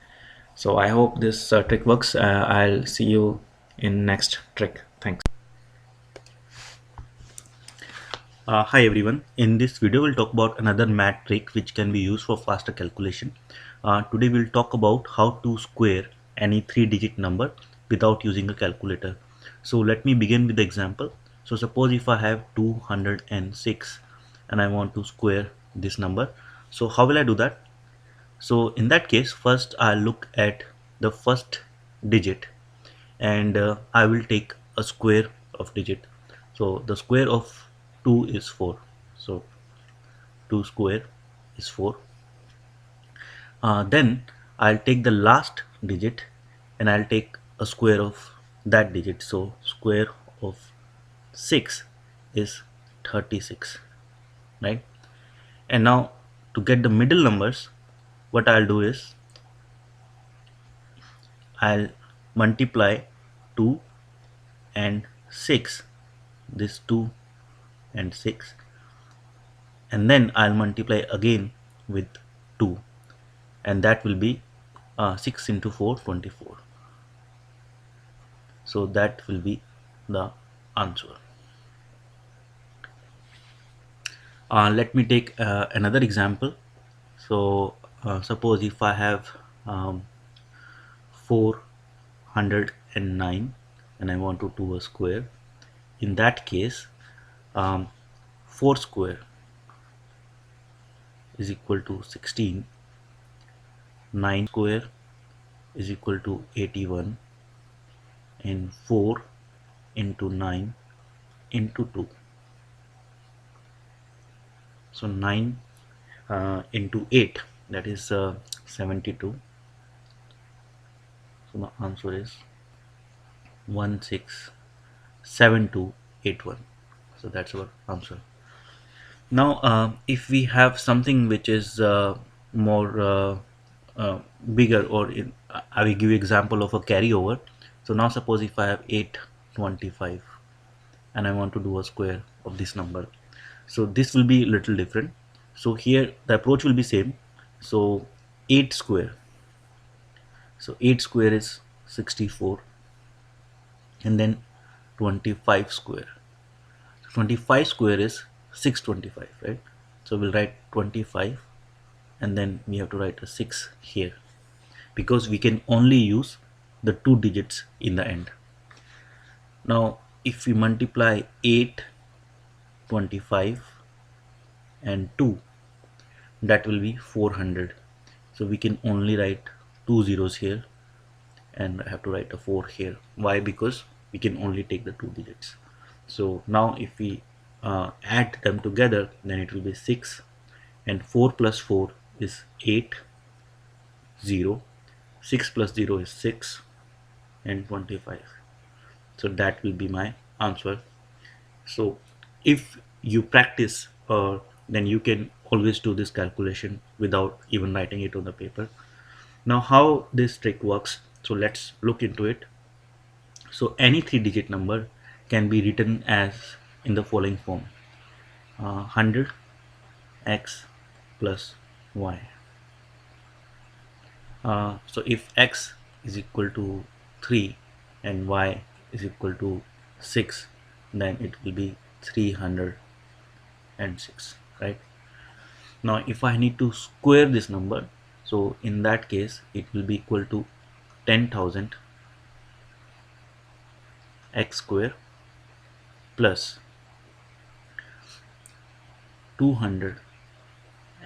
So I hope this trick works. I'll see you in next trick. Thanks. Hi everyone. In this video we'll talk about another math trick which can be used for faster calculation. Today we'll talk about how to square any 3-digit number without using a calculator. So let me begin with the example. So suppose if I have 206 and I want to square this number. So how will I do that? So in that case, first I'll look at the first digit, and I will take a square of digit. So the square of 2 is 4. So 2 square is 4. Then I'll take the last digit and I'll take a square of that digit. So square of 6 is 36, right? And now to get the middle numbers, what I'll do is I'll multiply 2 and 6, this 2 and 6, and then I'll multiply again with 2, and that will be 6 into 4, 24. So that will be the answer. Let me take another example. So suppose if I have 409 and I want to do a square. In that case, 4 square is equal to 16, 9 square is equal to 81, and 4 into 9 into 2. So 9 into 8, that is 72. So the answer is 167281. So that's our answer. Now if we have something which is more uh, bigger, or I will give you example of a carryover. So now suppose if I have 825 and I want to do a square of this number, so this will be a little different. So here the approach will be same. So 8 square, so 8 square is 64, and then 25 square, 25 square is 625, right? So we'll write 25, and then we have to write a 6 here, because we can only use the two digits in the end. Now if we multiply 8, 25 and 2, that will be 400. So we can only write two zeros here, and I have to write a 4 here. Why? Because we can only take the two digits. So now if we add them together, then it will be 6, and 4 plus 4 is 8, 0, 6 plus 0 is 6, and 25. So that will be my answer. So if you practice, then you can always do this calculation without even writing it on the paper. Now how this trick works, so let's look into it. So any three digit number can be written as in the following form: 100 x plus y. So if x is equal to 3 and y is equal to 6, then it will be 306, right? Now if I need to square this number, so in that case it will be equal to 10,000 x square plus 200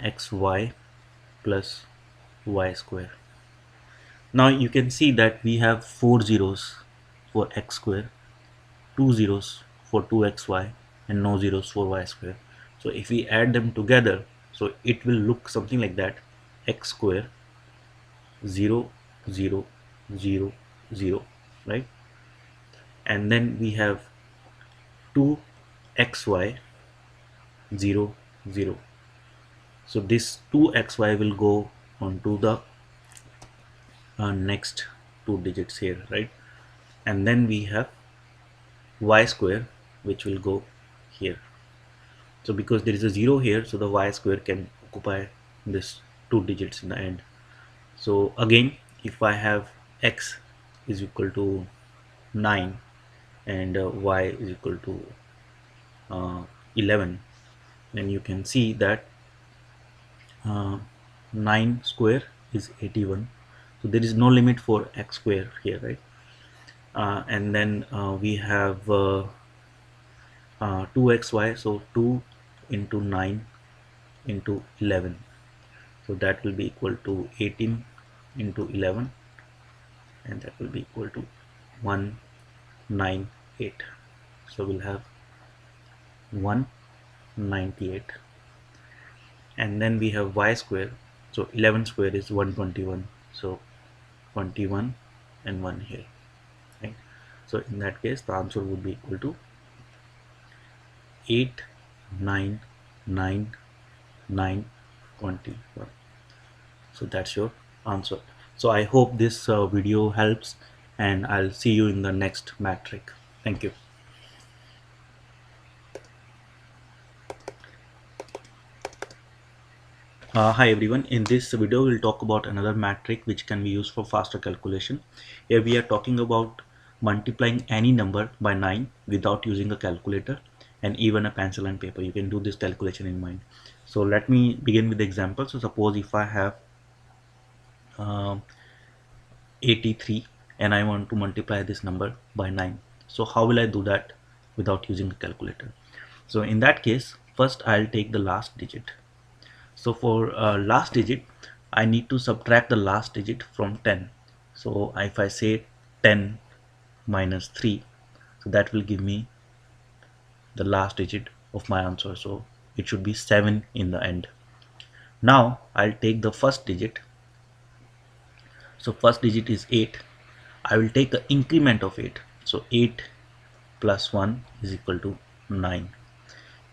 xy plus y square. Now you can see that we have 4 zeros for x square, 2 zeros for 2xy, and no zeros for y square. So if we add them together, so it will look something like that: x square 0 0 0 0, right? And then we have 2xy 0 0. So this 2xy will go onto the next two digits here, right? And then we have y square, which will go here. So because there is a 0 here, so the y square can occupy this two digits in the end. So again, if I have x is equal to 9 and y is equal to 11, then you can see that 9 square is 81. So there is no limit for x square here, right? And then we have 2xy, so 2 into 9 into 11, so that will be equal to 18 into 11, and that will be equal to 198. So we'll have 198, and then we have y square. So 11 square is 121. So 21 and 1 here, right? So in that case the answer would be equal to 899921. So that's your answer. So I hope this video helps, and I'll see you in the next metric. Thank you. Hi everyone, in this video we'll talk about another metric which can be used for faster calculation. Here we are talking about multiplying any number by 9 without using a calculator and even a pencil and paper. You can do this calculation in mind. So let me begin with the example. So suppose if I have um 83 and I want to multiply this number by 9. So how will I do that without using the calculator? So in that case, first I'll take the last digit. So for last digit, I need to subtract the last digit from 10. So if I say 10 minus 3, so that will give me the last digit of my answer. So it should be 7 in the end. Now I'll take the first digit. So first digit is 8. I will take the increment of 8. So 8 plus 1 is equal to 9.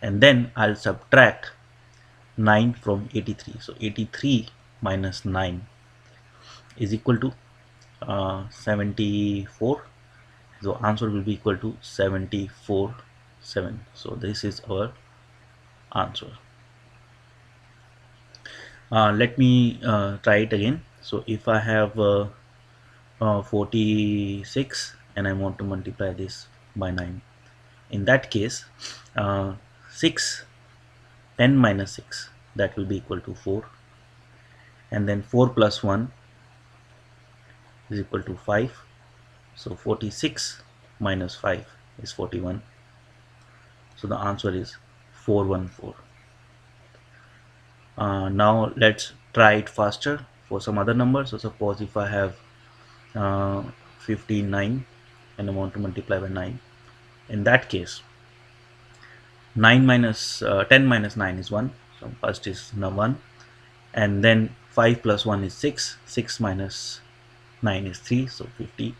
And then I'll subtract 9 from 83. So 83 minus 9 is equal to 74. So answer will be equal to 74 7. So this is our answer. Let me try it again. So if I have 46 and I want to multiply this by 9, in that case 6 10 minus 6, that will be equal to 4, and then 4 plus 1 is equal to 5. So 46 minus 5 is 41. So the answer is 414. Now let's try it faster for some other numbers. So suppose if I have uh, 59 and I want to multiply by 9, in that case 9 minus 10 minus 9 is 1. So first is 1, and then 5 plus 1 is 6. 6 minus 9 is 3, so 53.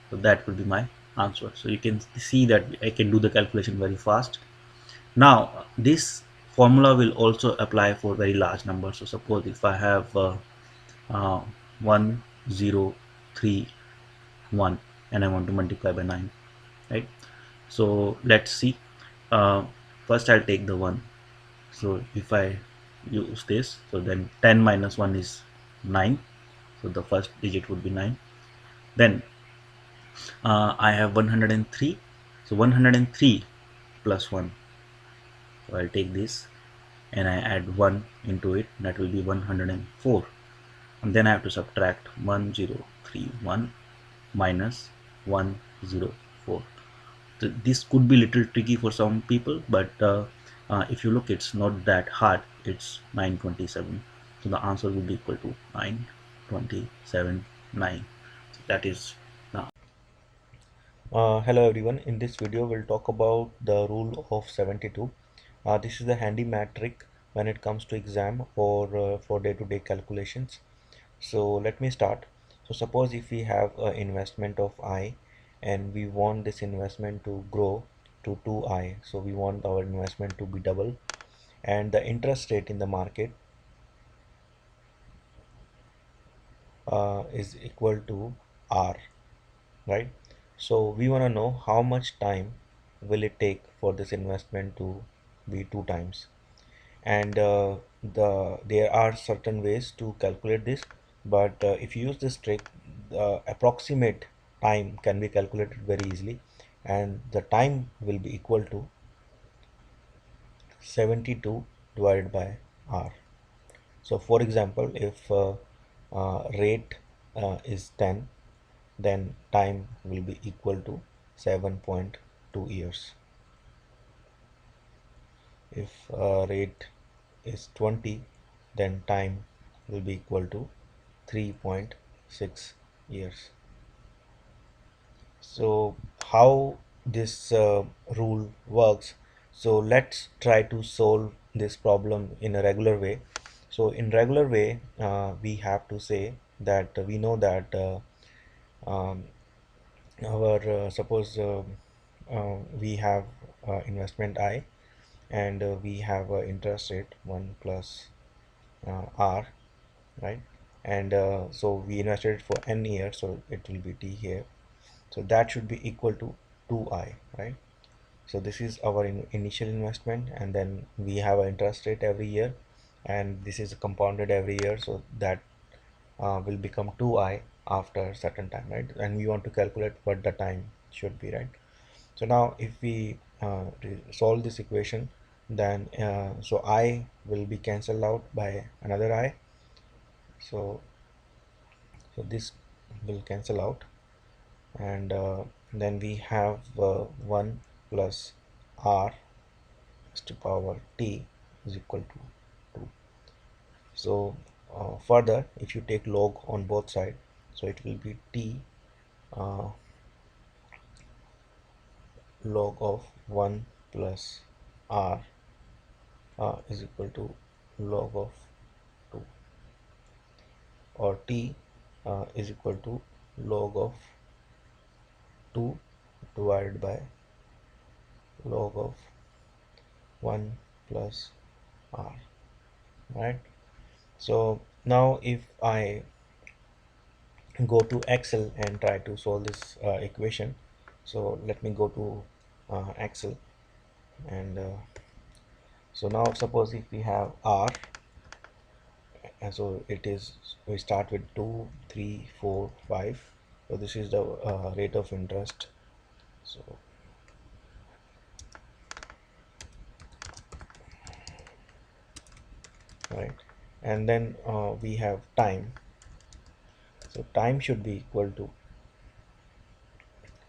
So that will be my answer. So you can see that I can do the calculation very fast. Now this formula will also apply for very large numbers. So suppose if I have 1031 and I want to multiply by 9, right? So let's see. First I'll take the 1. So if I use this, so then 10 minus 1 is 9. So the first digit would be 9. Then I have 103. So 103 plus 1. So I'll take this and I add 1 into it, that will be 104. And then I have to subtract 1031 minus 104. So this could be a little tricky for some people, but if you look, it's not that hard. It's 927. So the answer will be equal to 927 9. So that is the hello everyone. In this video we'll talk about the rule of 72. This is a handy metric when it comes to exam or for day-to-day calculations. So let me start. So suppose if we have an investment of I and we want this investment to grow to 2I. So we want our investment to be double, and the interest rate in the market is equal to R, right? So we want to know how much time will it take for this investment to be 2 times. And there are certain ways to calculate this, but if you use this trick, the approximate time can be calculated very easily, and the time will be equal to 72 divided by R. So for example, if rate is 10, then time will be equal to 7.2 years. If rate is 20, then time will be equal to 3.6 years. So how this rule works, so let's try to solve this problem in a regular way. So in regular way, we have to say that we know that um, our suppose we have investment I, and we have interest rate 1 plus R, right? And so we invested for n years, so it will be t here. So that should be equal to 2I, right? So this is our initial investment, and then we have an interest rate every year, and this is compounded every year, so that will become 2I after a certain time, right? And we want to calculate what the time should be, right? So now if we solve this equation, then so I will be cancelled out by another I. So this will cancel out, and then we have 1 plus R to power t is equal to 2. So further, if you take log on both sides, so it will be t uh, log of 1 plus R is equal to log of 2, or t is equal to log of 2 divided by log of 1 plus R, right? So now if I go to Excel and try to solve this equation, so let me go to Excel, and so now suppose if we have R, and so it is, we start with 2 3 4 5. So this is the rate of interest. So right, and then we have time. So time should be equal to,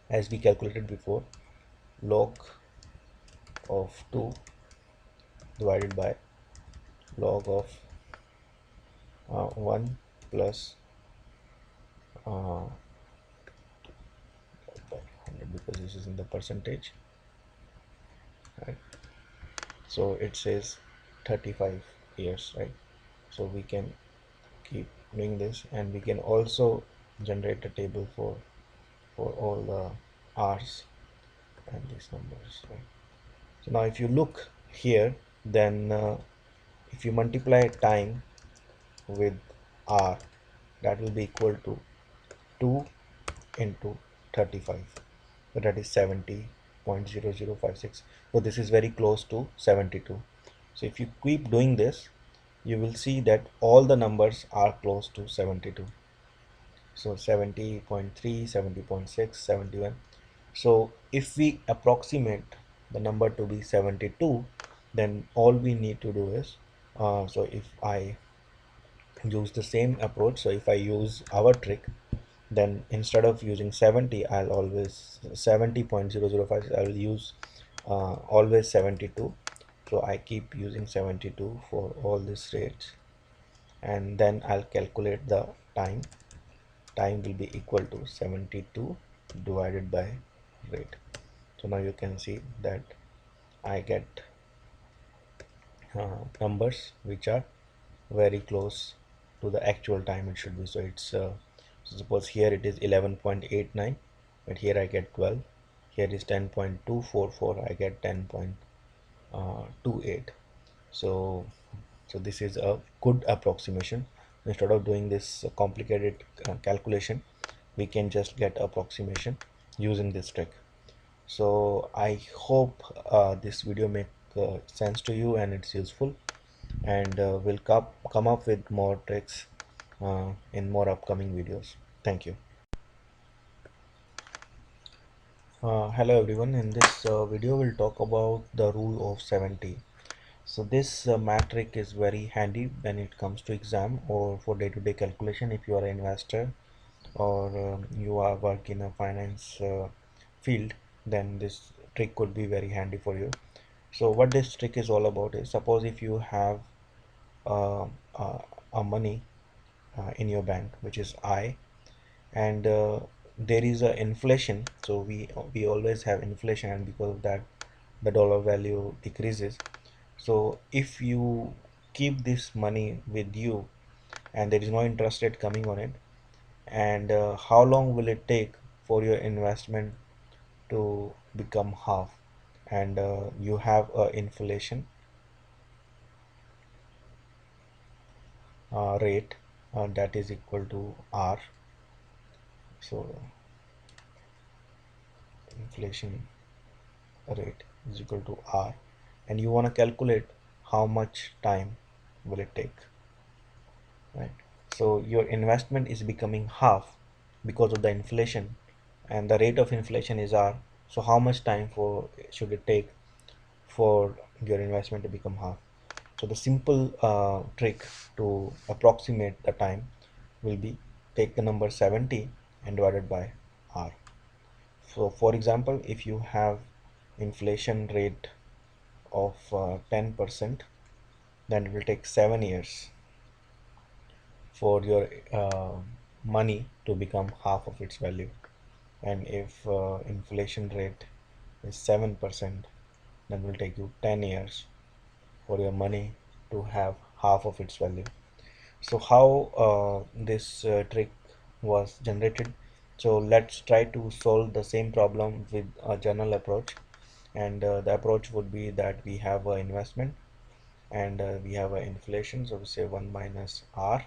as we calculated before, log of 2 divided by log of 1 plus uh, 100, because this is in the percentage, right? So it says 35 years, right? So we can keep doing this, and we can also generate a table for all the r's and these numbers, right? So now if you look here, then if you multiply time with r, that will be equal to 2 into 35, so that is 70.0056. So this is very close to 72. So if you keep doing this, you will see that all the numbers are close to 72. So 70.3, 70.6, 71. So if we approximate the number to be 72, then all we need to do is, so if I use the same approach, so if I use our trick, then instead of using 70, I'll always 70.005, I will use always 72. So I keep using 72 for all these rates, and then I'll calculate the time. Time will be equal to 72 divided by rate. So now you can see that I get numbers which are very close to the actual time it should be. So it's so suppose here it is 11.89, but here I get 12. Here is 10.244, I get 10.28. So this is a good approximation. Instead of doing this complicated calculation, we can just get approximation using this trick. So I hope this video make sense to you and it's useful, and we'll come up with more tricks in more upcoming videos. Thank you. Hello everyone. In this video we'll talk about the rule of 70. So this metric is very handy when it comes to exam or for day-to-day calculation. If you are an investor, or you are work in a finance field, then this trick could be very handy for you. So what this trick is all about is, suppose if you have uh, a money in your bank, which is I, and there is a inflation, so we always have inflation, and because of that the dollar value decreases. So if you keep this money with you and there is no interest rate coming on it, and how long will it take for your investment to become half, and you have a inflation rate that is equal to R. So inflation rate is equal to R, and you want to calculate how much time will it take, right? So your investment is becoming half because of the inflation, and the rate of inflation is R. So how much time for should it take for your investment to become half? So the simple trick to approximate the time will be take the number 70 and divide it by R. So for example, if you have inflation rate of 10%, then it will take 7 years for your money to become half of its value. And if inflation rate is 7%, then it will take you 10 years for your money to have half of its value. So how this trick was generated? So let's try to solve the same problem with a general approach, and the approach would be that we have an investment, and we have an inflation, so we say 1 minus R,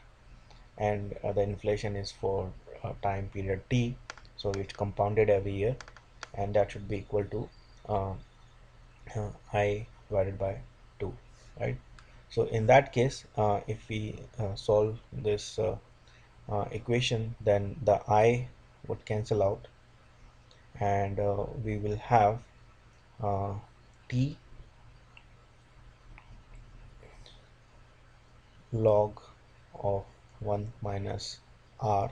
and the inflation is for time period T, so it's compounded every year, and that should be equal to uh, I divided by 2, right? So in that case, if we solve this equation, then the I would cancel out, and we will have uh, T log of 1 minus R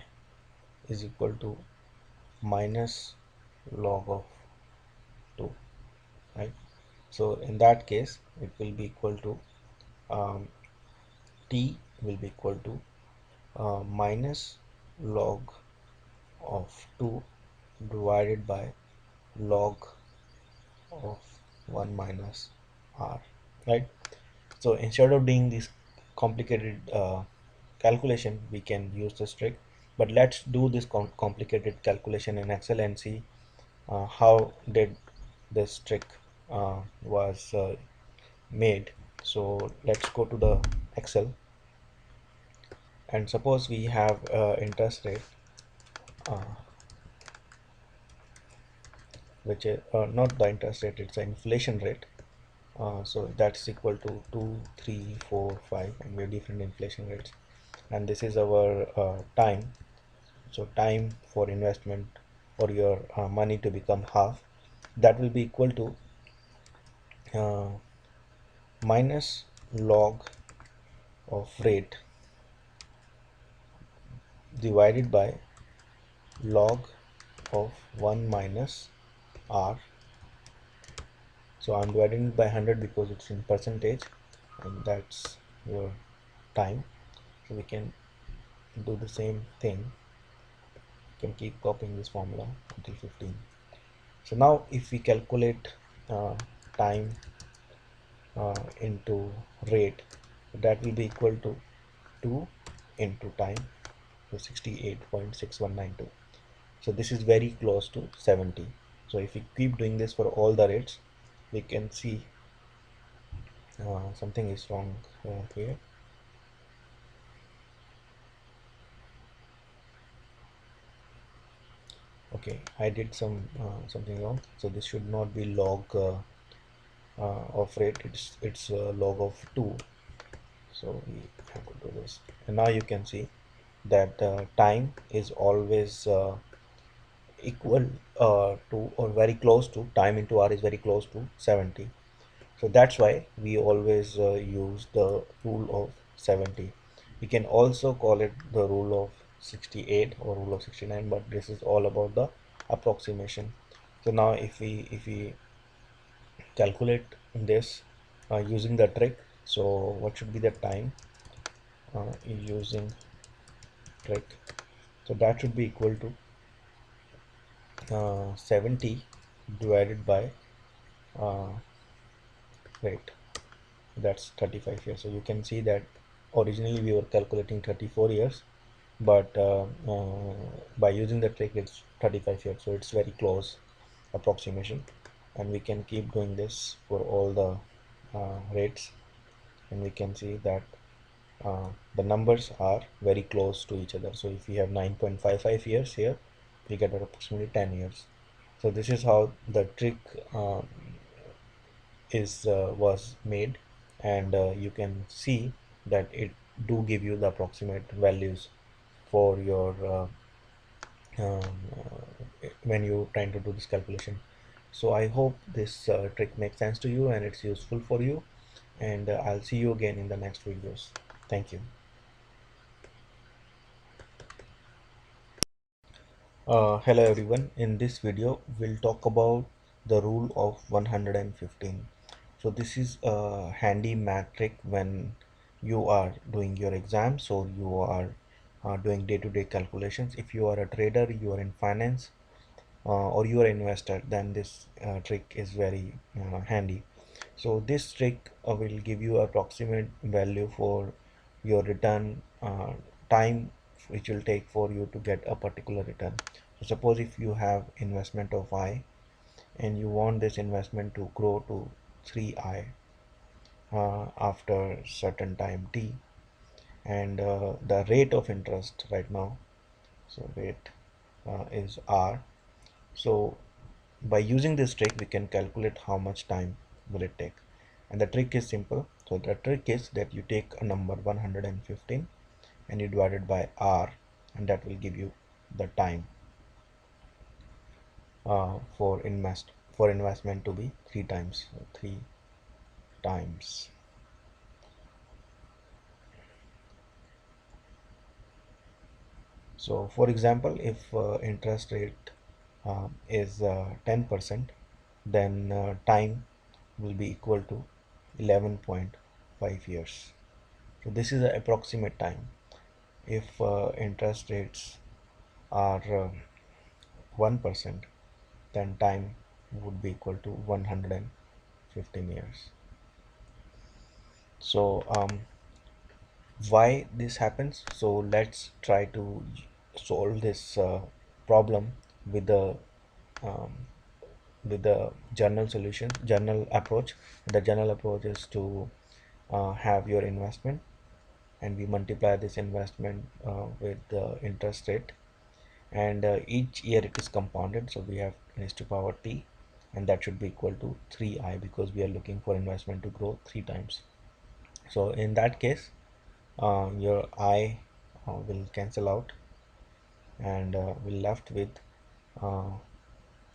is equal to minus log of 2, right? So in that case, it will be equal to um, T will be equal to minus log of 2 divided by log of 1 minus R, right? So instead of doing this complicated calculation, we can use this trick, but let's do this complicated calculation in Excel and see how did this trick was made. So let's go to the Excel, and suppose we have interest rate uh, which is not the interest rate, it's the inflation rate. So that's equal to 2, 3, 4, 5, and we have different inflation rates, and this is our time. So time for investment for your money to become half, that will be equal to uh, minus log of rate divided by log of 1 minus R. So I'm dividing it by 100 because it's in percentage, and that's your time. So we can do the same thing, you can keep copying this formula until 15. So now if we calculate time into rate, that will be equal to 2 into time, so 68.6192. So this is very close to 70. So if we keep doing this for all the rates, we can see something is wrong here. Okay, I did something wrong. So this should not be log of rate, it's log of 2. So we have to do this, and now you can see that time is always equal to or very close to, time into R is very close to 70. So that's why we always use the rule of 70. We can also call it the rule of 68 or rule of 69, but this is all about the approximation. So now if we calculate this using the trick, so what should be the time using trick? So that should be equal to 70 divided by uh, rate, that's 35 years. So you can see that originally we were calculating 34 years, but by using the trick it's 35 years, so it's very close approximation. And we can keep doing this for all the rates, and we can see that the numbers are very close to each other. So if we have 9.55 years here, we get approximately 10 years. So this is how the trick is was made, and you can see that it do give you the approximate values for your when you trying to do this calculation. So I hope this trick makes sense to you and it's useful for you, and I'll see you again in the next videos. Thank you. Hello everyone. In this video, we'll talk about the rule of 115. So this is a handy metric when you are doing your exams or you are doing day-to-day calculations. If you are a trader, you are in finance, or you are an investor, then this trick is very handy. So this trick will give you approximate value for your return time which will take for you to get a particular return. So suppose if you have investment of I and you want this investment to grow to 3I after certain time t, and the rate of interest right now, so rate is R. So by using this trick we can calculate how much time will it take, and the trick is simple. So the trick is that you take a number 115 and you divide it by R, and that will give you the time for investment to be three times. So for example, if interest rate is 10%, then time will be equal to 11.5 years. So this is the approximate time. If interest rates are 1%, then time would be equal to 115 years. So why this happens? So let's try to solve this problem with um, the journal approach. The journal approach is to have your investment, and we multiply this investment with the interest rate, and each year it is compounded, so we have raised to power t, and that should be equal to 3I because we are looking for investment to grow 3 times. So in that case, your I will cancel out, and we're left with uh,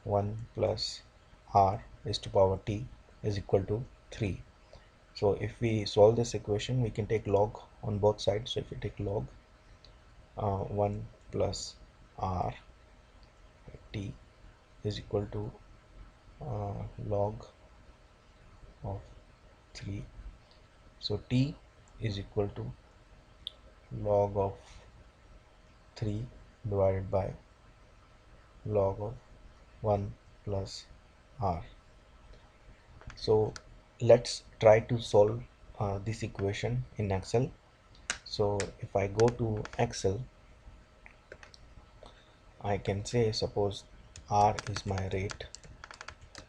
1 plus R raised to power t is equal to 3. So if we solve this equation, we can take log on both sides. So if we take log 1 plus R t is equal to log of 3. So t is equal to log of 3 divided by log of 1 plus R. So let's try to solve this equation in Excel. So if I go to Excel, I can say suppose R is my rate,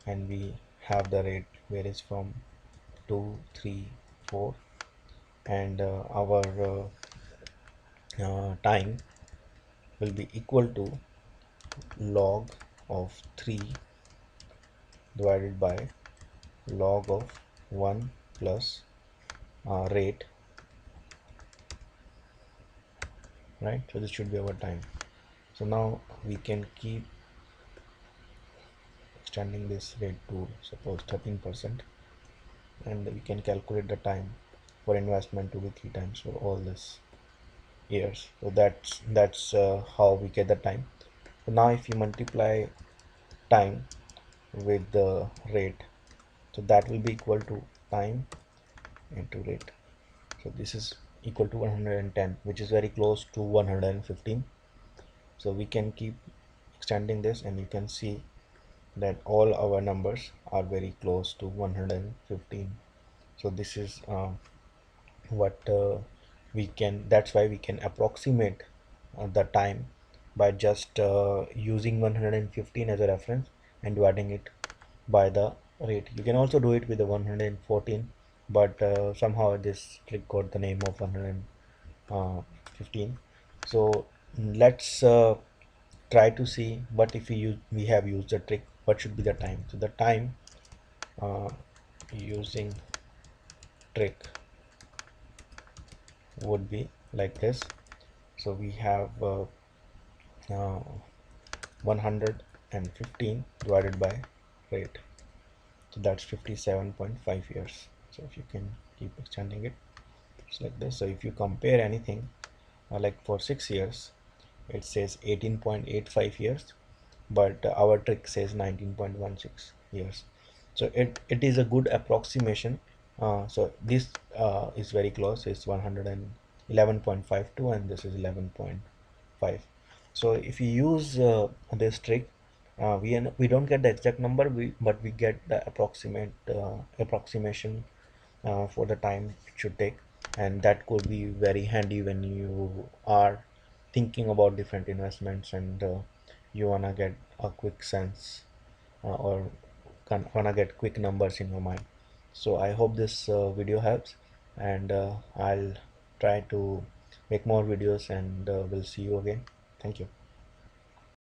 and we have the rate varies from 2, 3, 4, and our time will be equal to log of 3 divided by log of 1 plus rate, right? So this should be our time. So now we can keep extending this rate to suppose 13%, and we can calculate the time for investment to be 3 times for all this years. So that's how we get the time. So now if you multiply time with the rate, so that will be equal to time into rate. So this is equal to 110, which is very close to 115. So we can keep extending this, and you can see that all our numbers are very close to 115. So this is what we can, that's why we can approximate the time by just using 115 as a reference and dividing it by the rate. You can also do it with the 114, but somehow this trick got the name of 115. So let's try to see what if we have used the trick, what should be the time. So the time uh, using trick would be like this. So we have uh, 115 divided by rate, so that's 57.5 years. So if you can keep extending it, it's like this. So if you compare anything, like for 6 years it says 18.85 years, but our trick says 19.16 years. So it is a good approximation. So this is very close, it's 111.52 and this is 11.5. So if you use this trick, we don't get the exact number, but we get the approximation for the time it should take, and that could be very handy when you are thinking about different investments and you wanna get a quick sense or wanna get quick numbers in your mind. So I hope this video helps, and I'll try to make more videos, and we'll see you again. Thank you.